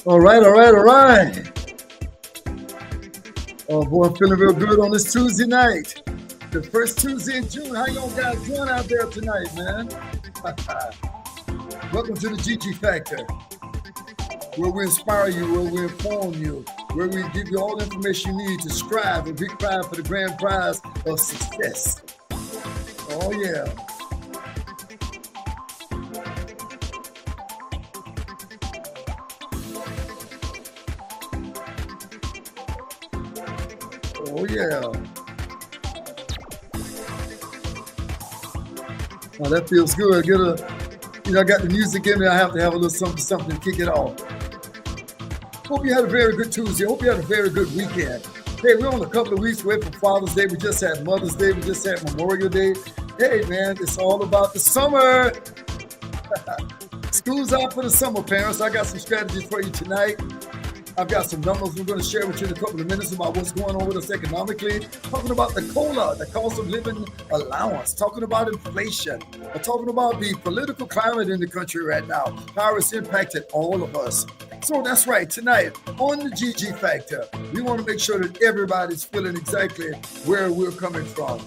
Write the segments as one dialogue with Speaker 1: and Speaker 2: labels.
Speaker 1: All right, all right, all right. Oh boy, I'm feeling real good on this Tuesday night. The first Tuesday in June. How y'all guys doing out there tonight, man? Welcome to the GG Factor, where we inspire you, where we inform you, where we give you all the information you need to strive and big prize for the grand prize of success. Oh yeah. Oh yeah. Oh, that feels good. I got the music in me. I have to have a little something to kick it off. Hope you had a very good Tuesday. Hope you had a very good weekend. Hey, we're on a couple of weeks away from Father's Day. We just had Mother's Day. We just had Memorial Day. Hey, man, it's all about the summer. School's out for the summer, parents. I got some strategies for you tonight. I've got some numbers we're going to share with you in a couple of minutes about what's going on with us economically. Talking about the COLA, the cost of living allowance. Talking about inflation. Talking about the political climate in the country right now. How it's impacted all of us. So that's right. Tonight on the GG Factor, we want to make sure that everybody's feeling exactly where we're coming from.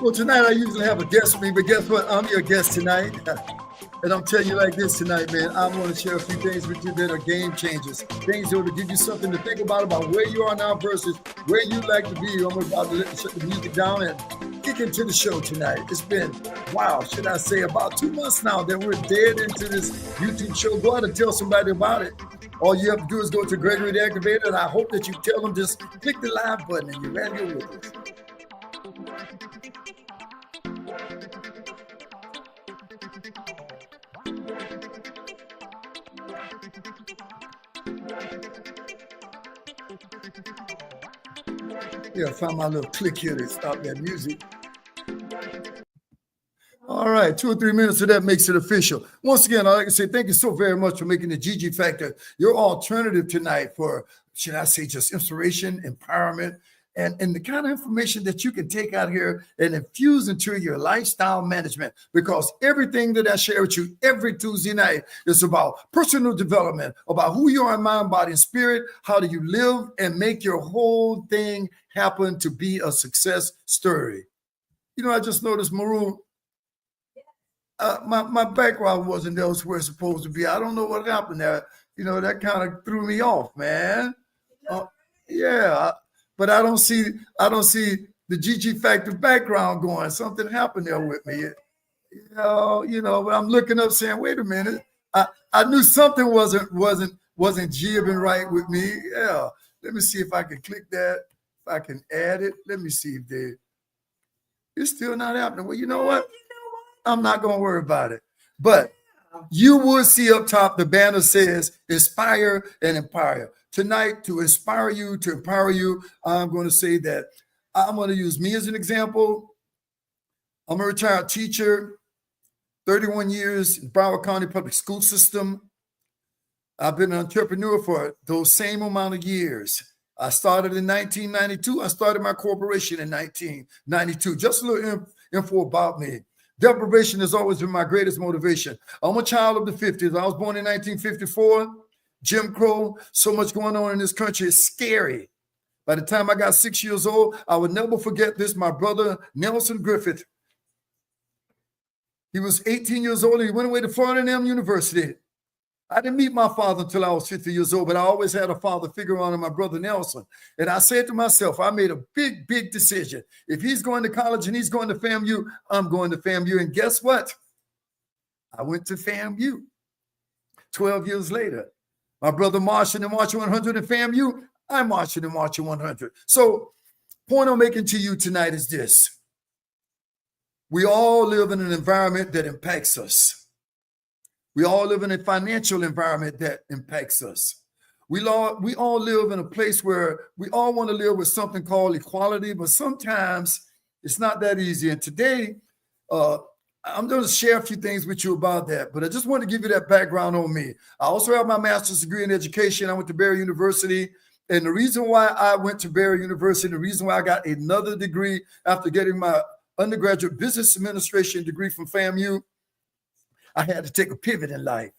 Speaker 1: Well, tonight I usually have a guest with me, but guess what? I'm your guest tonight. And I'm telling you like this tonight, man. I want to share a few things with you that are game changers. Things that will give you something to think about where you are now versus where you'd like to be. I'm about to shut the music down and kick into the show tonight. It's been, wow, should I say, about 2 months now that we're dead into this YouTube show. Go out and tell somebody about it. All you have to do is go to Gregory the Activator, and I hope that you tell them just click the live button and you're right here with us. Yeah, I found my little click here to stop that music. All right, 2 or 3 minutes of that makes it official. Once again, I'd like to say thank you so very much for making the GG Factor your alternative tonight for, should I say, just inspiration, empowerment, and the kind of information that you can take out here and infuse into your lifestyle management, because everything that I share with you every Tuesday night is about personal development, about who you are in mind, body, and spirit. How do you live and make your whole thing happen to be a success story? You know, I just noticed, Maroon, my background wasn't elsewhere it's supposed to be. I don't know what happened there. You know, that kind of threw me off, man. Yeah. But I don't see the GG Factor background going. Something happened there with me. You know, but I'm looking up saying, wait a minute. I knew something wasn't jibbing right with me. Yeah. Let me see if I can click that. If I can add it. Let me see if it's still not happening. Well, you know what? I'm not going to worry about it. But you will see up top the banner says inspire and empower. Tonight, to inspire you, to empower you, I'm going to say that I'm going to use me as an example. I'm a retired teacher, 31 years in Broward County public school system. I've been an entrepreneur for those same amount of years. I started in 1992. I started my corporation in 1992. Just a little info about me. Deprivation has always been my greatest motivation. I'm a child of the 50s. I was born in 1954. Jim Crow, so much going on in this country. It's scary. By the time I got 6 years old, I would never forget this. My brother, Nelson Griffith, he was 18 years old and he went away to Florida A&M University. I didn't meet my father until I was 50 years old, but I always had a father figure on my brother Nelson. And I said to myself, I made a big, big decision. If he's going to college and he's going to FAMU, I'm going to FAMU. And guess what? I went to FAMU. 12 years later, my brother marched in the March 100 in FAMU. I marched in the March 100. So, point I'm making to you tonight is this. We all live in an environment that impacts us. We all live in a financial environment that impacts us. We all live in a place where we all want to live with something called equality, but sometimes it's not that easy. And today, I'm going to share a few things with you about that, but I just want to give you that background on me. I also have my master's degree in education. I went to Barry University. And the reason why I went to Barry University, the reason why I got another degree after getting my undergraduate business administration degree from FAMU, I had to take a pivot in life.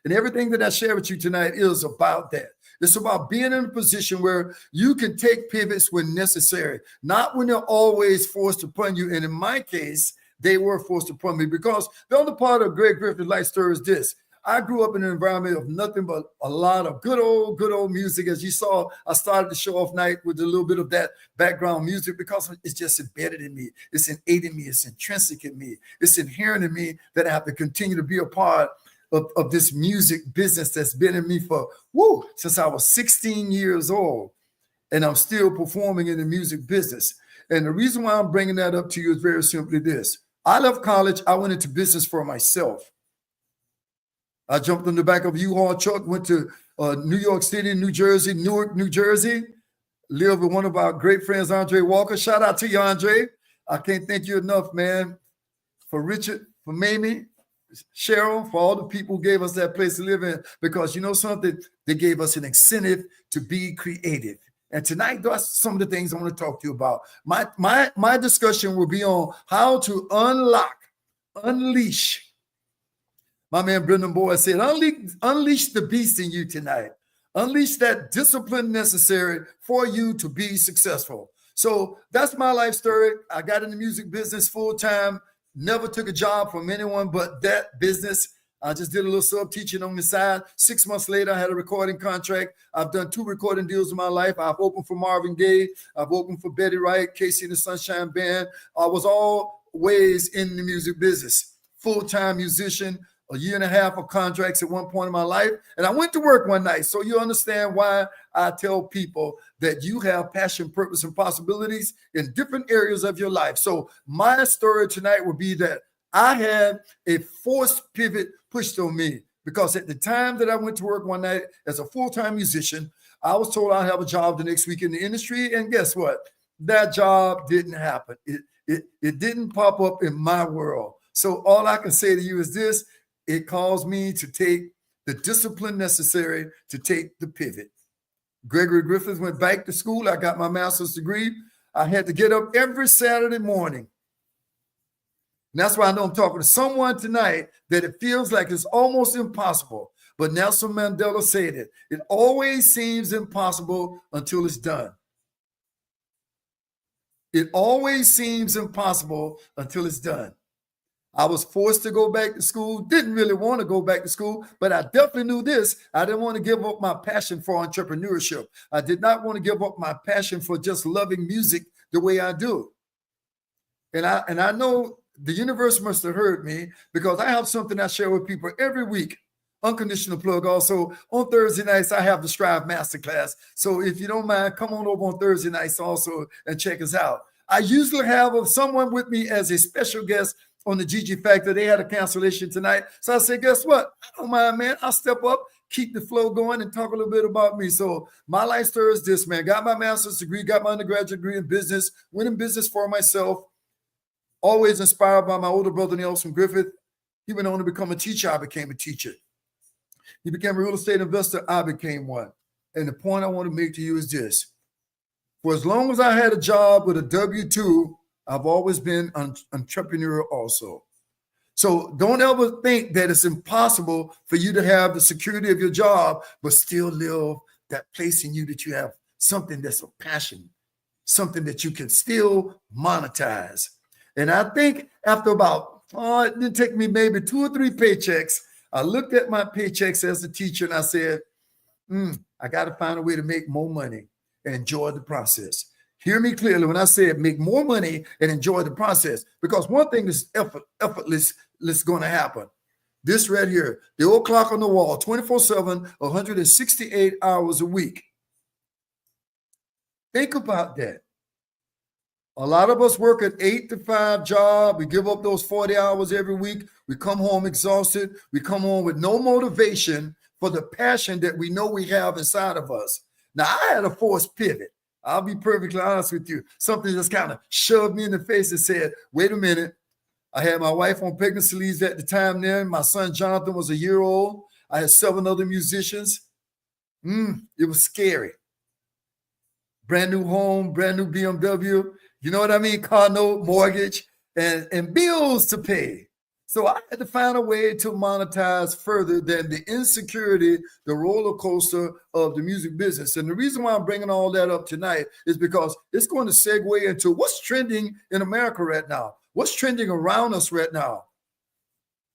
Speaker 1: And everything that I share with you tonight is about that. It's about being in a position where you can take pivots when necessary, not when they're always forced upon you. And in my case, they were forced upon me, because the other part of Greg Griffith's life story is this. I grew up in an environment of nothing but a lot of good old music. As you saw, I started the show off night with a little bit of that background music because it's just embedded in me. It's innate in me. It's intrinsic in me. It's inherent in me that I have to continue to be a part of this music business that's been in me for, since I was 16 years old. And I'm still performing in the music business. And the reason why I'm bringing that up to you is very simply this. I left college. I went into business for myself. I jumped in the back of a U-Haul truck, went to New York City, New Jersey, Newark, New Jersey, lived with one of our great friends, Andre Walker. Shout out to you, Andre. I can't thank you enough, man, for Richard, for Mamie, Cheryl, for all the people who gave us that place to live in, because you know something? They gave us an incentive to be creative. And tonight, that's some of the things I want to talk to you about. My discussion will be on how to unleash. My man Brendan Boyd said, unleash the beast in you tonight. Unleash that discipline necessary for you to be successful. So that's my life story. I got in the music business full time, never took a job from anyone but that business. I just did a little sub-teaching on the side. 6 months later, I had a recording contract. I've done 2 recording deals in my life. I've opened for Marvin Gaye. I've opened for Betty Wright, Casey and the Sunshine Band. I was always in the music business, full-time musician, a year and a half of contracts at one point in my life. And I went to work one night. So you understand why I tell people that you have passion, purpose, and possibilities in different areas of your life. So my story tonight will be that I had a forced pivot pushed on me, because at the time that I went to work one night as a full-time musician, I was told I'd have a job the next week in the industry. And guess what? That job didn't happen. It didn't pop up in my world. So all I can say to you is this. It caused me to take the discipline necessary to take the pivot. Gregory Griffith went back to school. I got my master's degree. I had to get up every Saturday morning. And that's why I know I'm talking to someone tonight that it feels like it's almost impossible. But Nelson Mandela said it. It always seems impossible until it's done. It always seems impossible until it's done. I was forced to go back to school, didn't really want to go back to school, but I definitely knew this. I didn't want to give up my passion for entrepreneurship. I did not want to give up my passion for just loving music the way I do. And I know the universe must have heard me, because I have something I share with people every week. Unconditional plug. Also, on Thursday nights, I have the Strive Masterclass. So if you don't mind, come on over on Thursday nights also and check us out. I usually have someone with me as a special guest on the GG Factor. They had a cancellation tonight. So I said, guess what? I don't mind, man. I'll step up, keep the flow going, and talk a little bit about me. So my life story is this, man. Got my master's degree, got my undergraduate degree in business, went in business for myself, always inspired by my older brother, Nelson Griffith. He went on to become a teacher. I became a teacher. He became a real estate investor. I became one. And the point I want to make to you is this. For as long as I had a job with a W-2, I've always been an entrepreneur also. So don't ever think that it's impossible for you to have the security of your job, but still live that place in you that you have something that's a passion, something that you can still monetize. And I think after about, it didn't take me maybe 2 or 3 paychecks, I looked at my paychecks as a teacher and I said, I got to find a way to make more money and enjoy the process. Hear me clearly when I said make more money and enjoy the process, because one thing is effortless going to happen. This right here, the old clock on the wall, 24/7, 168 hours a week. Think about that. A lot of us work an 8 to 5 job. We give up those 40 hours every week. We come home exhausted. We come home with no motivation for the passion that we know we have inside of us. Now, I had a forced pivot. I'll be perfectly honest with you. Something just kind of shoved me in the face and said, wait a minute. I had my wife on pregnancy leaves at the time then. My son Jonathan was a year old. I had 7 other musicians. It was scary. Brand new home, brand new BMW. You know what I mean? Car note, mortgage, and bills to pay. So I had to find a way to monetize further than the insecurity, the roller coaster of the music business. And the reason why I'm bringing all that up tonight is because it's going to segue into what's trending in America right now. What's trending around us right now?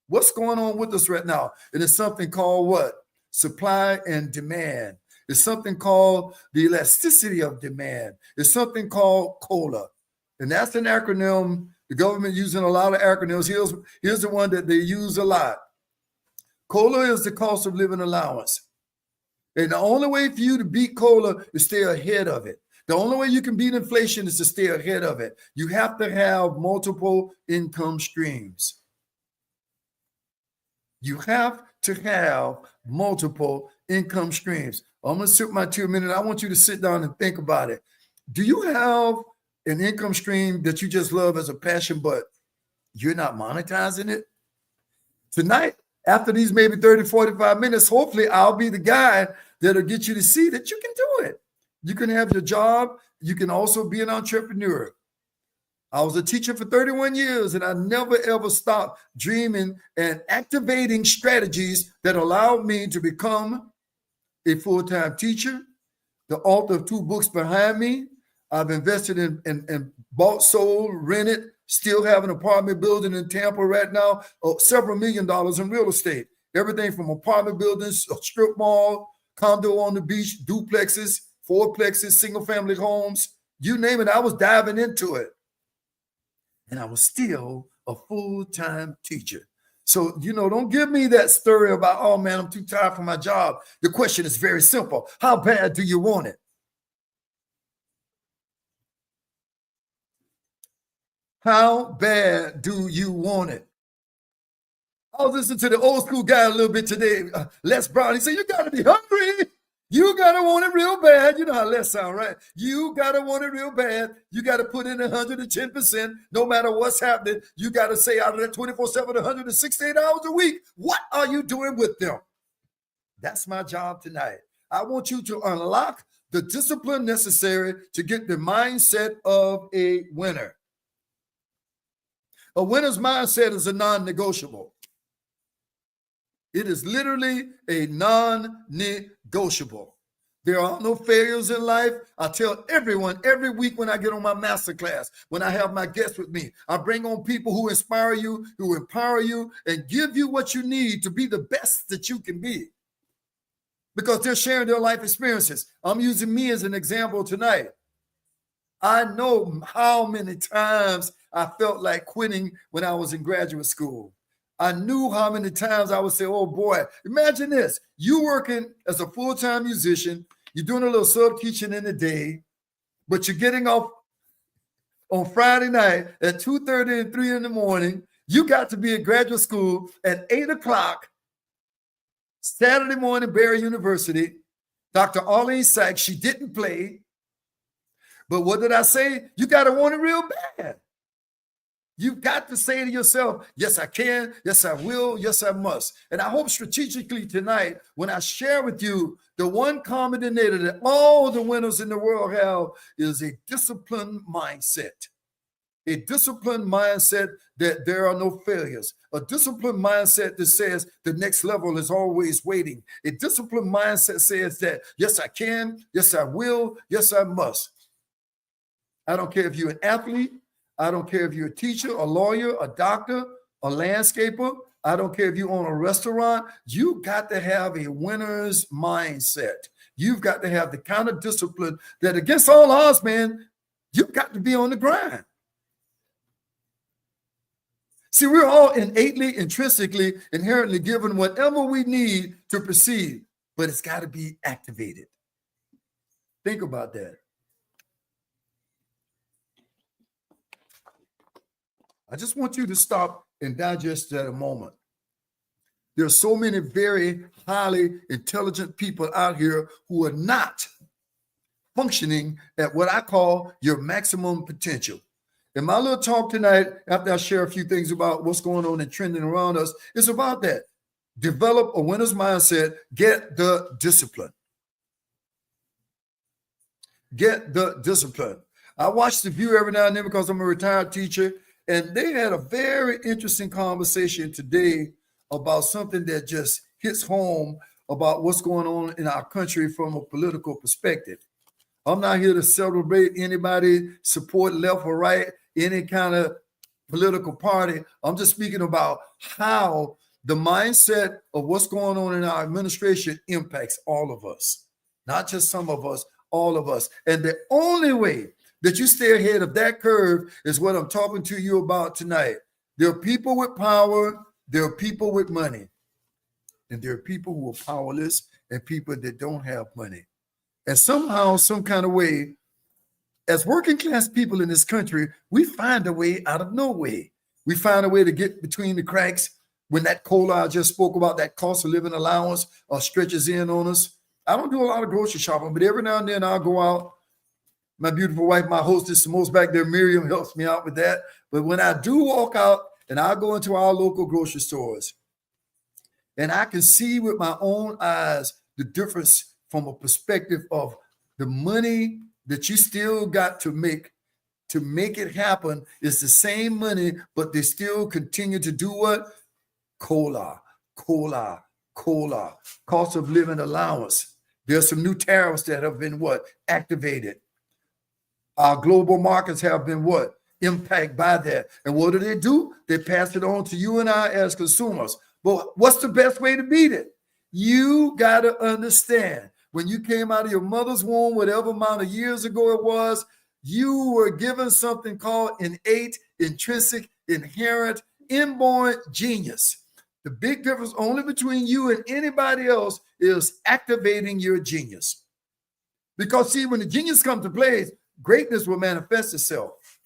Speaker 1: What's going on with us right now? And it's something called what? Supply and demand. It's something called the elasticity of demand. It's something called COLA. And that's an acronym. The government using a lot of acronyms. Here's the one that they use a lot. COLA is the cost of living allowance. And the only way for you to beat COLA is stay ahead of it. The only way you can beat inflation is to stay ahead of it. You have to have multiple income streams. You have to have multiple income streams. I'm going to sit my 2 minutes. I want you to sit down and think about it. Do you have an income stream that you just love as a passion, but you're not monetizing it? Tonight, after these maybe 30, 45 minutes, hopefully I'll be the guy that'll get you to see that you can do it. You can have your job. You can also be an entrepreneur. I was a teacher for 31 years, and I never, ever stopped dreaming and activating strategies that allowed me to become a full-time teacher, the author of 2 books behind me. I've invested in bought, sold, rented, still have an apartment building in Tampa right now, several $1 million in real estate. Everything from apartment buildings, a strip mall, condo on the beach, duplexes, fourplexes, single-family homes, you name it, I was diving into it. And I was still a full-time teacher. So, don't give me that story about, oh, man, I'm too tired for my job. The question is very simple. How bad do you want it? How bad do you want it? I was listening to the old school guy a little bit today, Les Brown. He said, you got to be hungry. You got to want it real bad. You know how Les sound, right? You got to want it real bad. You got to put in 110%, no matter what's happening. You got to say out of that 24/7, 168 hours a week, what are you doing with them? That's my job tonight. I want you to unlock the discipline necessary to get the mindset of a winner. A winner's mindset is a non-negotiable. It is literally a non-negotiable. There are no failures in life. I tell everyone every week when I get on my masterclass, when I have my guests with me, I bring on people who inspire you, who empower you, and give you what you need to be the best that you can be. Because they're sharing their life experiences. I'm using me as an example tonight. I know how many times I felt like quitting when I was in graduate school. I knew how many times I would say, oh boy, imagine this. You working as a full-time musician, you're doing a little sub-teaching in the day, but you're getting off on Friday night at 2:30 and 3 in the morning. You got to be at graduate school at 8 o'clock, Saturday morning, Barry University. Dr. Arlene Sykes, she didn't play. But what did I say? You got to want it real bad. You've got to say to yourself, yes, I can. Yes, I will. Yes, I must. And I hope strategically tonight, when I share with you the one common denominator that all the winners in the world have is a disciplined mindset. A disciplined mindset that there are no failures. A disciplined mindset that says the next level is always waiting. A disciplined mindset says that, yes, I can. Yes, I will. Yes, I must. I don't care if you're an athlete. I don't care if you're a teacher, a lawyer, a doctor, a landscaper. I don't care if you own a restaurant. You got to have a winner's mindset. You've got to have the kind of discipline that against all odds, man, you've got to be on the grind. See, we're all innately, intrinsically, inherently given whatever we need to proceed, but it's got to be activated. Think about that. I just want you to stop and digest that a moment. There are so many very highly intelligent people out here who are not functioning at what I call your maximum potential. And my little talk tonight, after I share a few things about what's going on and trending around us, is about that. Develop a winner's mindset. Get the discipline. Get the discipline. I watch The View every now and then because I'm a retired teacher, and they had a very interesting conversation today about something that just hits home about what's going on in our country from a political perspective. I'm not here to celebrate anybody, support left or right, any kind of political party. I'm just speaking about how the mindset of what's going on in our administration impacts all of us, not just some of us, all of us. And the only way that you stay ahead of that curve is what I'm talking to you about tonight. There are people with power, there are people with money, and there are people who are powerless and people that don't have money. And somehow, some kind of way, as working class people in this country, we find a way out of no way. We find a way to get between the cracks when that COLA I just spoke about, that cost of living allowance, stretches in on us. I don't do a lot of grocery shopping, but every now and then I'll go out. My beautiful wife, my hostess, the most back there, Miriam, helps me out with that. But when I do walk out and I go into our local grocery stores, and I can see with my own eyes the difference from a perspective of the money that you still got to make it happen is the same money, but they still continue to do what? COLA, cost of living allowance. There's some new tariffs that have been what? Activated. Our global markets have been what? Impacted by that. And what do? They pass it on to you and I as consumers. But what's the best way to beat it? You got to understand, when you came out of your mother's womb, whatever amount of years ago it was, you were given something called innate, intrinsic, inherent, inborn genius. The big difference only between you and anybody else is activating your genius. Because see, when the genius comes to play, greatness will manifest itself.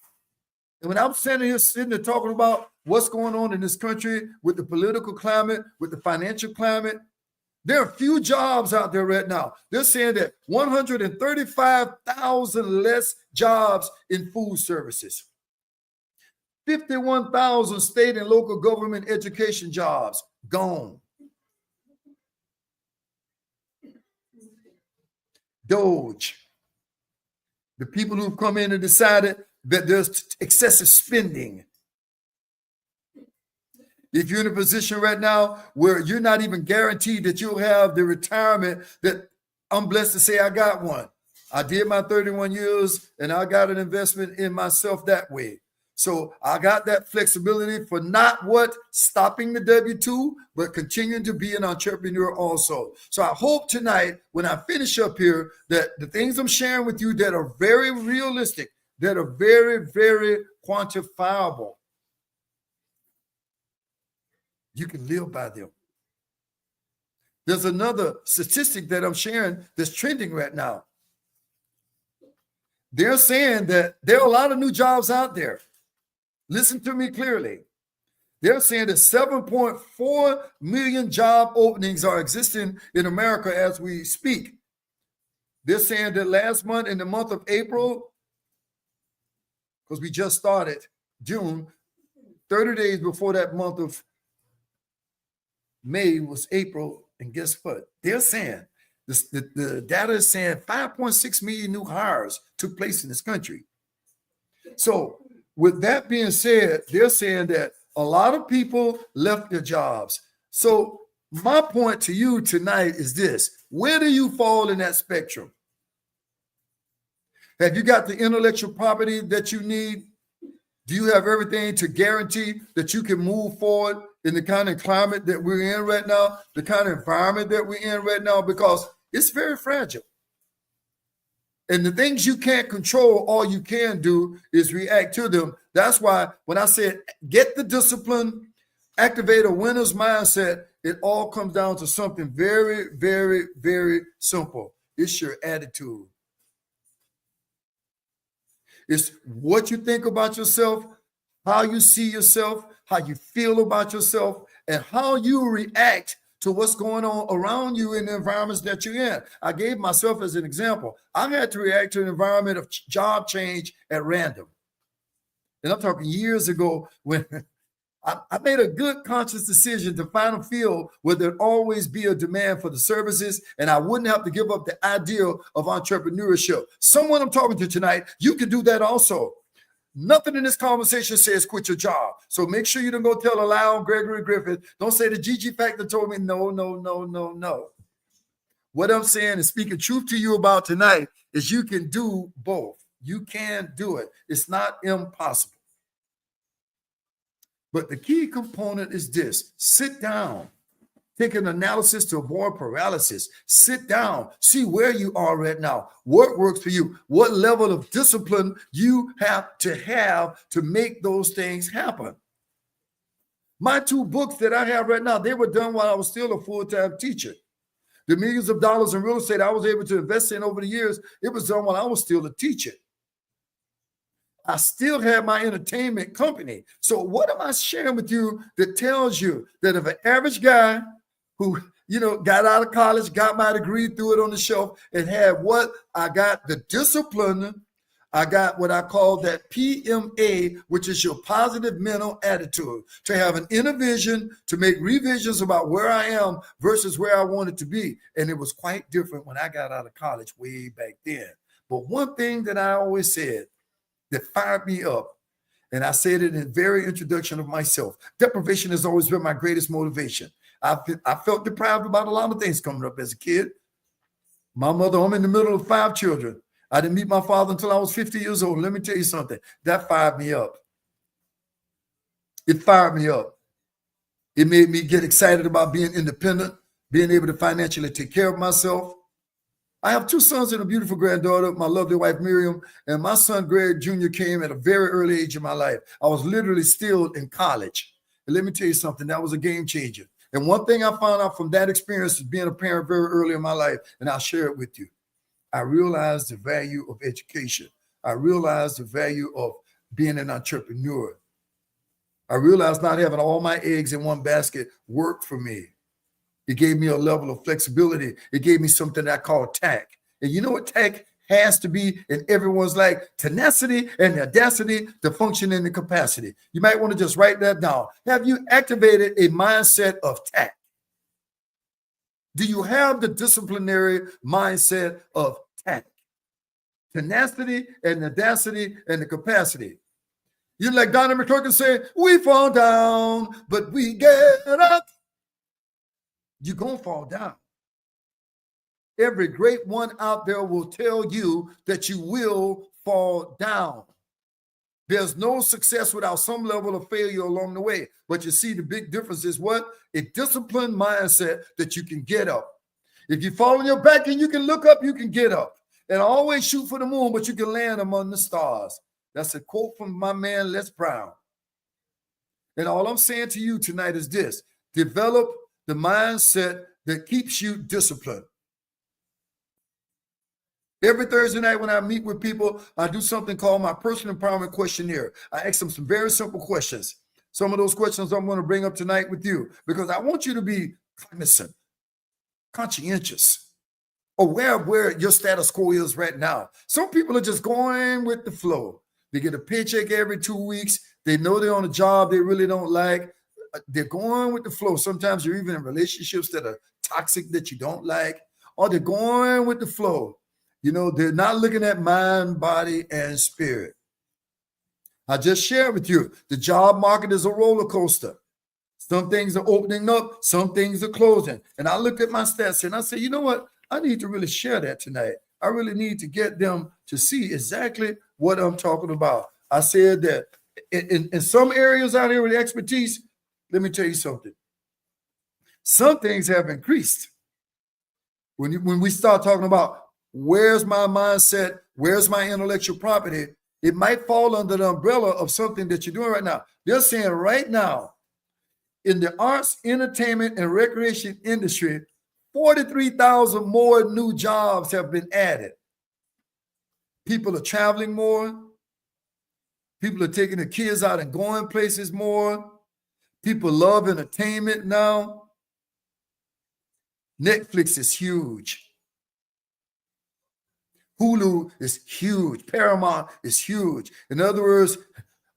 Speaker 1: And when I'm sitting there talking about what's going on in this country with the political climate, with the financial climate, there are few jobs out there right now. They're saying that 135,000 less jobs in food services, 51,000 state and local government education jobs gone. Doge, the people who've come in and decided that there's excessive spending. If you're in a position right now where you're not even guaranteed that you'll have the retirement that I'm blessed to say I got one. I did my 31 years and I got an investment in myself that way. So I got that flexibility for not what stopping the W-2, but continuing to be an entrepreneur also. So I hope tonight when I finish up here that the things I'm sharing with you that are very realistic, that are very, very quantifiable, you can live by them. There's another statistic that I'm sharing that's trending right now. They're saying that there are a lot of new jobs out there. Listen to me clearly. They're saying that 7.4 million job openings are existing in America as we speak. They're saying that last month, in the month of April, because we just started June, 30 days before that month of May was April, and guess what? They're saying the data is saying 5.6 million new hires took place in this country. So with that being said, they're saying that a lot of people left their jobs. So my point to you tonight is this: where do you fall in that spectrum? Have you got the intellectual property that you need? Do you have everything to guarantee that you can move forward in the kind of climate that we're in right now, the kind of environment that we're in right now? Because it's very fragile. And the things you can't control, all you can do is react to them. That's why when I said get the discipline, activate a winner's mindset, it all comes down to something very, very, very simple. It's your attitude. It's what you think about yourself, how you see yourself, how you feel about yourself, and how you react to what's going on around you in the environments that you're in. I gave myself as an example. I had to react to an environment of job change at random. And I'm talking years ago when I made a good conscious decision to find a field where there'd always be a demand for the services and I wouldn't have to give up the ideal of entrepreneurship. Someone I'm talking to tonight, you can do that also. Nothing in this conversation says quit your job. So make sure you don't go tell a lie on Gregory Griffith. Don't say the GG factor told me no, no, no, no, no. What I'm saying and speaking truth to you about tonight is you can do both. You can do it. It's not impossible. But the key component is this: sit down, take an analysis to avoid paralysis. Sit down, see where you are right now, what works for you, what level of discipline you have to make those things happen. My 2 books that I have right now, they were done while I was still a full-time teacher. The millions of dollars in real estate I was able to invest in over the years, it was done while I was still a teacher. I still have my entertainment company. So what am I sharing with you that tells you that if an average guy who, got out of college, got my degree, threw it on the shelf, and had what? I got the discipline. I got what I call that PMA, which is your positive mental attitude, to have an inner vision, to make revisions about where I am versus where I wanted to be. And it was quite different when I got out of college way back then. But one thing that I always said that fired me up, and I said it in the very introduction of myself, deprivation has always been my greatest motivation. I felt deprived about a lot of things coming up as a kid. My mother, I'm in the middle of 5 children. I didn't meet my father until I was 50 years old. Let me tell you something. That fired me up. It fired me up. It made me get excited about being independent, being able to financially take care of myself. I have 2 sons and a beautiful granddaughter, my lovely wife, Miriam, and my son, Greg Jr. came at a very early age in my life. I was literally still in college. And let me tell you something, that was a game changer. And one thing I found out from that experience is being a parent very early in my life, and I'll share it with you. I realized the value of education. I realized the value of being an entrepreneur. I realized not having all my eggs in one basket worked for me. It gave me a level of flexibility. It gave me something I call tact. And you know what tact has to be in everyone's life? Tenacity and the audacity to function in the capacity. You might want to just write that down. Have you activated a mindset of tact? Do you have the disciplinary mindset of tact? Tenacity and audacity and the capacity. You like Donnie McClurkin saying, we fall down, but we get up. You're going to fall down. Every great one out there will tell you that you will fall down. There's no success without some level of failure along the way. But you see, the big difference is what? A disciplined mindset that you can get up. If you fall on your back and you can look up, you can get up. And always shoot for the moon, but you can land among the stars. That's a quote from my man, Les Brown. And all I'm saying to you tonight is this: develop the mindset that keeps you disciplined. Every Thursday night when I meet with people, I do something called my personal empowerment questionnaire. I ask them some very simple questions. Some of those questions I'm going to bring up tonight with you because I want you to be cognizant, conscientious, aware of where your status quo is right now. Some people are just going with the flow. They get a paycheck every 2 weeks. They know they're on a job they really don't like. They're going with the flow. Sometimes you're even in relationships that are toxic that you don't like, or they're going with the flow. They're not looking at mind, body, and spirit. I just shared with you, the job market is a roller coaster. Some things are opening up, some things are closing. And I look at my stats and I say, you know what? I need to really share that tonight. I really need to get them to see exactly what I'm talking about. I said that in some areas out here with expertise, let me tell you something. Some things have increased. When we start talking about where's my mindset, where's my intellectual property, It might fall under the umbrella of something that you're doing right now. They're saying right now, in the arts, entertainment, and recreation industry, 43,000 more new jobs have been added. People are traveling more. People are taking the kids out and going places more. People love entertainment now. Netflix is huge. Hulu is huge. Paramount is huge. In other words,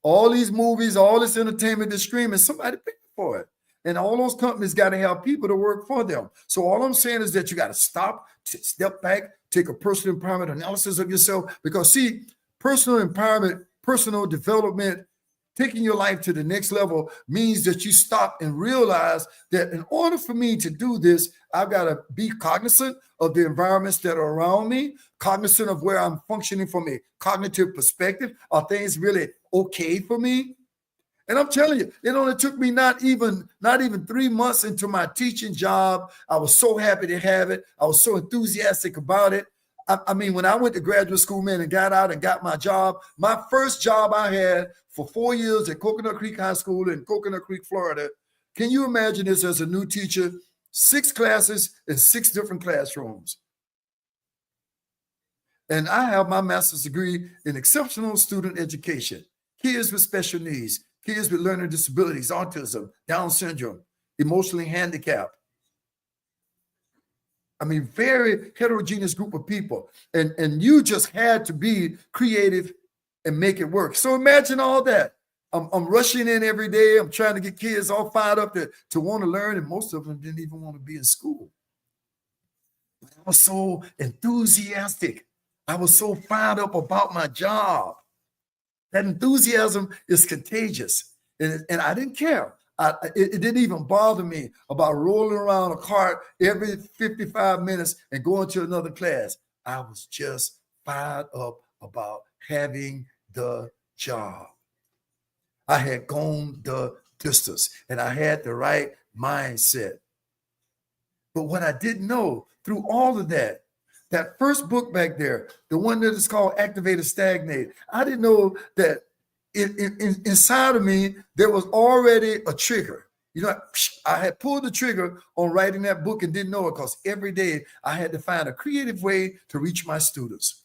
Speaker 1: all these movies, all this entertainment is streaming, somebody paid for it. And all those companies got to have people to work for them. So all I'm saying is that you got to stop, step back, take a personal empowerment analysis of yourself. Because see, personal empowerment, personal development, taking your life to the next level means that you stop and realize that in order for me to do this, I've got to be cognizant of the environments that are around me, cognizant of where I'm functioning from a cognitive perspective. Are things really okay for me? And I'm telling you, it only took me not even 3 months into my teaching job. I was so happy to have it. I was so enthusiastic about it. I mean, when I went to graduate school, man, and got out and got my job, my first job I had for 4 years at Coconut Creek High School in Coconut Creek, Florida. Can you imagine this as a new teacher? 6 classes in 6 different classrooms. And I have my master's degree in exceptional student education, kids with special needs, kids with learning disabilities, autism, Down syndrome, emotionally handicapped. I mean, very heterogeneous group of people. And you just had to be creative and make it work. So imagine all that. I'm rushing in every day. I'm trying to get kids all fired up to want to learn. And most of them didn't even want to be in school. But I was so enthusiastic. I was so fired up about my job. That enthusiasm is contagious. And I didn't care. It didn't even bother me about rolling around a cart every 55 minutes and going to another class. I was just fired up about having the job. I had gone the distance and I had the right mindset. But what I didn't know through all of that first book back there, the one that is called Activate or Stagnate, I didn't know that inside of me, there was already a trigger. You know, I had pulled the trigger on writing that book and didn't know it because every day I had to find a creative way to reach my students.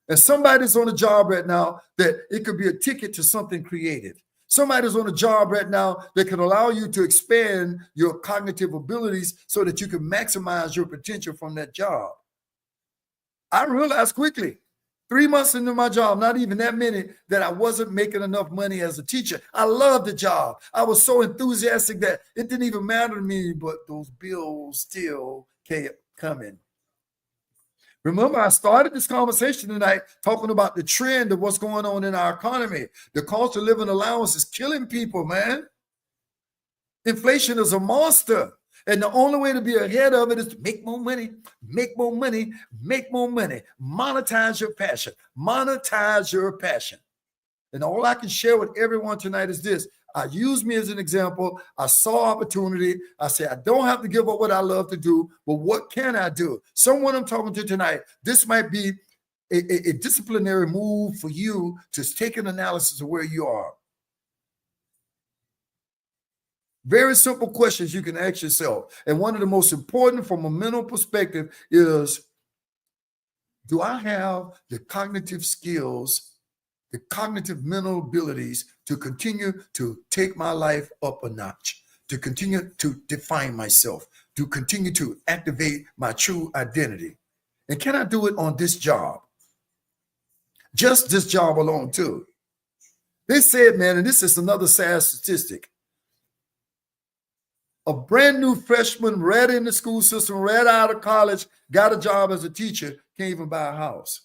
Speaker 1: And somebody's on a job right now that it could be a ticket to something creative. Somebody's on a job right now that can allow you to expand your cognitive abilities so that you can maximize your potential from that job. I realized quickly, 3 months into my job, not even that many, that I wasn't making enough money as a teacher. I loved the job. I was so enthusiastic that it didn't even matter to me, but those bills still kept coming. Remember, I started this conversation tonight talking about the trend of what's going on in our economy. The cost of living allowance is killing people, man. Inflation is a monster. And the only way to be ahead of it is to make more money, make more money, make more money. Monetize your passion. Monetize your passion. And all I can share with everyone tonight is this. I use me as an example. I saw opportunity. I said, I don't have to give up what I love to do, but what can I do? Someone I'm talking to tonight, this might be a disciplinary move for you to take an analysis of where you are. Very simple questions you can ask yourself. And one of the most important from a mental perspective is, do I have the cognitive skills, the cognitive mental abilities to continue to take my life up a notch, to continue to define myself, to continue to activate my true identity? And can I do it on this job? Just this job alone too. They said, man, and this is another sad statistic, a brand new freshman right in the school system, right out of college, got a job as a teacher, can't even buy a house.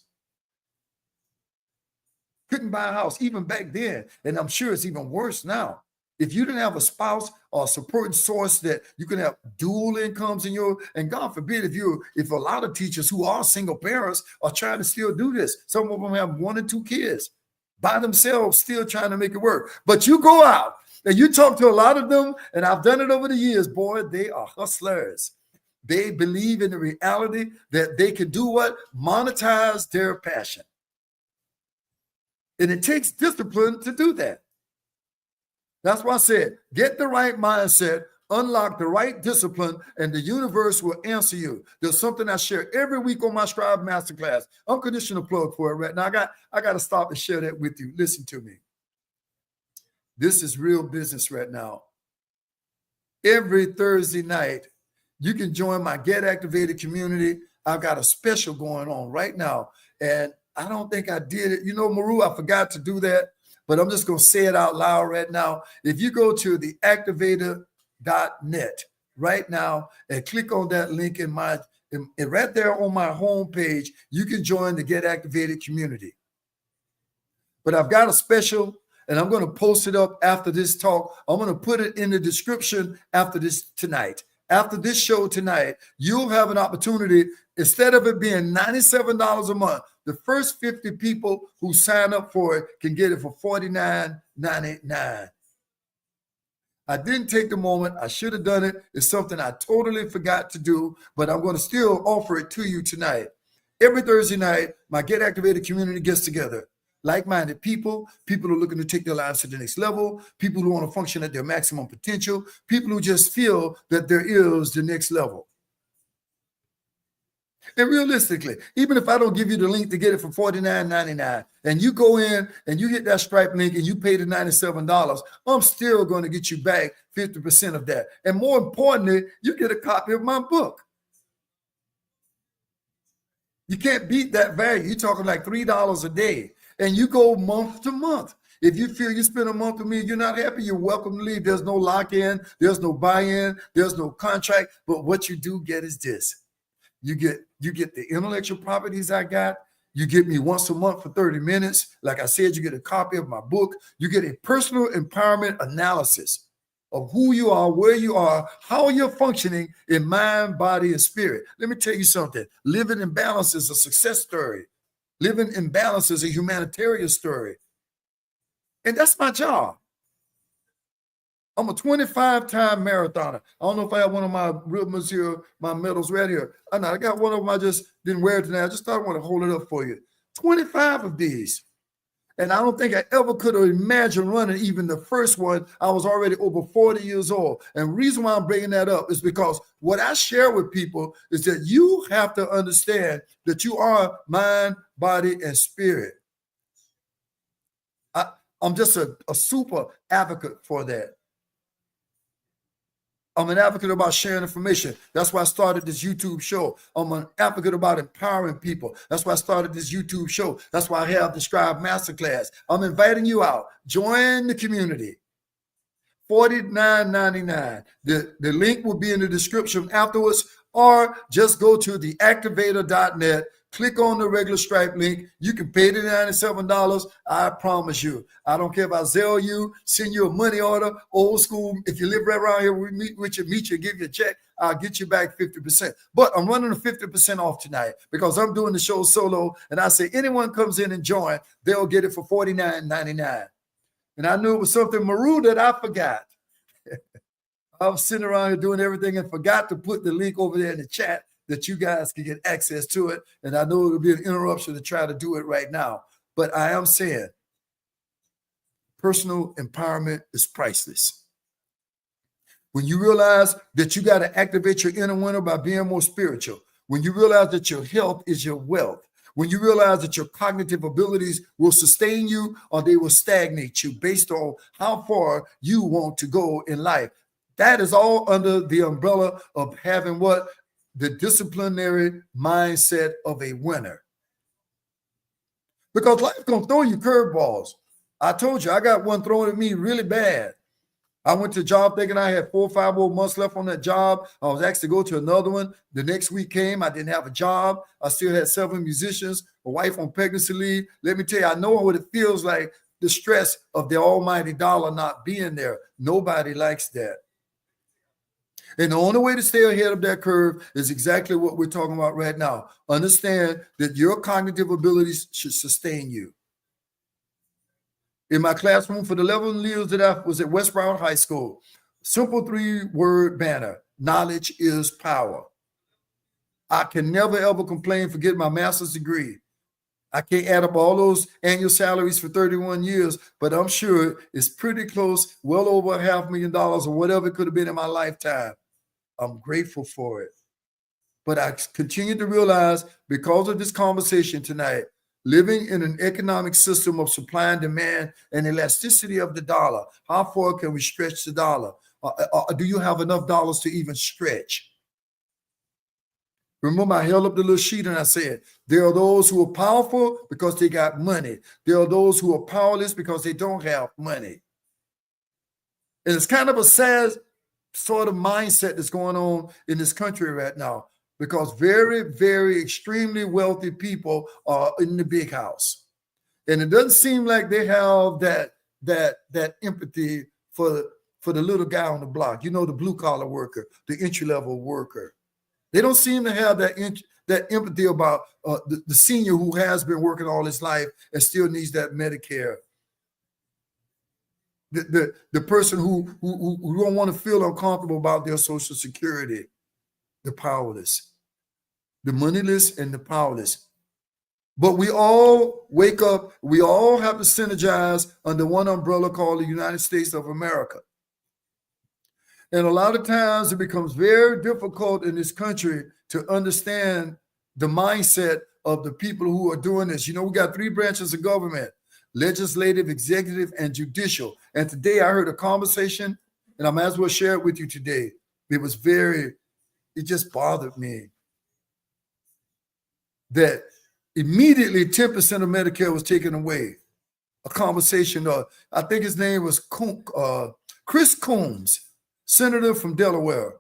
Speaker 1: Couldn't buy a house even back then. And I'm sure it's even worse now. If you didn't have a spouse or a supporting source that you can have dual incomes in your, and God forbid if a lot of teachers who are single parents are trying to still do this. Some of them have 1 and 2 kids by themselves, still trying to make it work. But you go out and you talk to a lot of them, and I've done it over the years, boy, they are hustlers. They believe in the reality that they can do what? Monetize their passion. And it takes discipline to do that. That's why I said, get the right mindset, unlock the right discipline, and the universe will answer you. There's something I share every week on my Scribe Masterclass. Unconditional plug for it right now. I got to stop and share that with you. Listen to me. This is real business right now. Every Thursday night, you can join my Get Activated community. I've got a special going on right now. And I don't think I did it. You know, Maru, I forgot to do that, but I'm just going to say it out loud right now. If you go to the activator.net right now and click on that link and right there on my homepage, you can join the Get Activated community. But I've got a special, and I'm going to post it up after this talk. I'm going to put it in the description after this tonight. After this show tonight, you'll have an opportunity, instead of it being $97 a month, the first 50 people who sign up for it can get it for $49.99. I didn't take the moment. I should have done it. It's something I totally forgot to do, but I'm going to still offer it to you tonight. Every Thursday night, my Get Activated community gets together. Like-minded people who are looking to take their lives to the next level, people who want to function at their maximum potential, people who just feel that there is the next level. And realistically, even if I don't give you the link to get it for $49.99, and you go in and you hit that Stripe link and you pay the $97, I'm still going to get you back 50% of that. And more importantly, you get a copy of my book. You can't beat that value. You're talking like $3 a day. And you go month to month. If you feel you spend a month with me, you're not happy, you're welcome to leave. There's no lock-in, there's no buy-in, there's no contract. But what you do get is this. You get the intellectual properties I got. You get me once a month for 30 minutes. Like I said, you get a copy of my book. You get a personal empowerment analysis of who you are, where you are, how you're functioning in mind, body, and spirit. Let me tell you something. Living in balance is a success story. Living in balance is a humanitarian story. And that's my job. I'm a 25-time marathoner. I don't know if I have one of my ribbons here, my medals right here. I know I got one of them. I just didn't wear it tonight. I just thought I want to hold it up for you. 25 of these. And I don't think I ever could have imagined running even the first one. I was already over 40 years old. And the reason why I'm bringing that up is because what I share with people is that you have to understand that you are mind, body, and spirit. I'm just a super advocate for that. I'm an advocate about sharing information. That's why I started this YouTube show. I'm an advocate about empowering people. That's why I started this YouTube show. That's why I have the Scribe Masterclass. I'm inviting you out. Join the community. $49.99. The link will be in the description afterwards, or just go to theactivator.net. Click on the regular Stripe link. You can pay the $97. I promise you. I don't care if I Zelle you, send you a money order, old school. If you live right around here, we meet you, give you a check. I'll get you back 50%. But I'm running a 50% off tonight because I'm doing the show solo. And I say anyone comes in and join, they'll get it for $49.99. And I knew it was something, Maru, that I forgot. I was sitting around here doing everything and forgot to put the link over there in the chat that you guys can get access to it. And I know it'll be an interruption to try to do it right now. But I am saying personal empowerment is priceless. When you realize that you got to activate your inner winter by being more spiritual, when you realize that your health is your wealth, when you realize that your cognitive abilities will sustain you or they will stagnate you based on how far you want to go in life, that is all under the umbrella of having what? The disciplinary mindset of a winner. Because life's going to throw you curveballs. I told you, I got one thrown at me really bad. I went to a job thinking I had 4 or 5 more months left on that job. I was asked to go to another one. The next week came, I didn't have a job. I still had 7 musicians, a wife on pregnancy leave. Let me tell you, I know what it feels like, the stress of the almighty dollar not being there. Nobody likes that. And the only way to stay ahead of that curve is exactly what we're talking about right now. Understand that your cognitive abilities should sustain you. In my classroom for the 11 years that I was at West Broward High School, simple 3-word banner: knowledge is power. I can never, ever complain for getting my master's degree. I can't add up all those annual salaries for 31 years, but I'm sure it's pretty close, well over $500,000 or whatever it could have been in my lifetime. I'm grateful for it. But I continue to realize, because of this conversation tonight, living in an economic system of supply and demand and elasticity of the dollar, how far can we stretch the dollar? Do you have enough dollars to even stretch? Remember, I held up the little sheet and I said, there are those who are powerful because they got money. There are those who are powerless because they don't have money. And it's kind of a sad sort of mindset that's going on in this country right now, because very, very extremely wealthy people are in the big house. And it doesn't seem like they have that empathy for the little guy on the block, the blue collar worker, the entry level worker. They don't seem to have that empathy about the senior who has been working all his life and still needs that Medicare. The person who don't want to feel uncomfortable about their Social Security. The powerless, the moneyless, and the powerless. But we all wake up. We all have to synergize under one umbrella called the United States of America. And a lot of times it becomes very difficult in this country to understand the mindset of the people who are doing this. We got 3 branches of government: legislative, executive, and judicial. And today I heard a conversation, and I might as well share it with you today. It just bothered me that immediately 10% of Medicare was taken away. A conversation, I think his name was Chris Combs, senator from Delaware.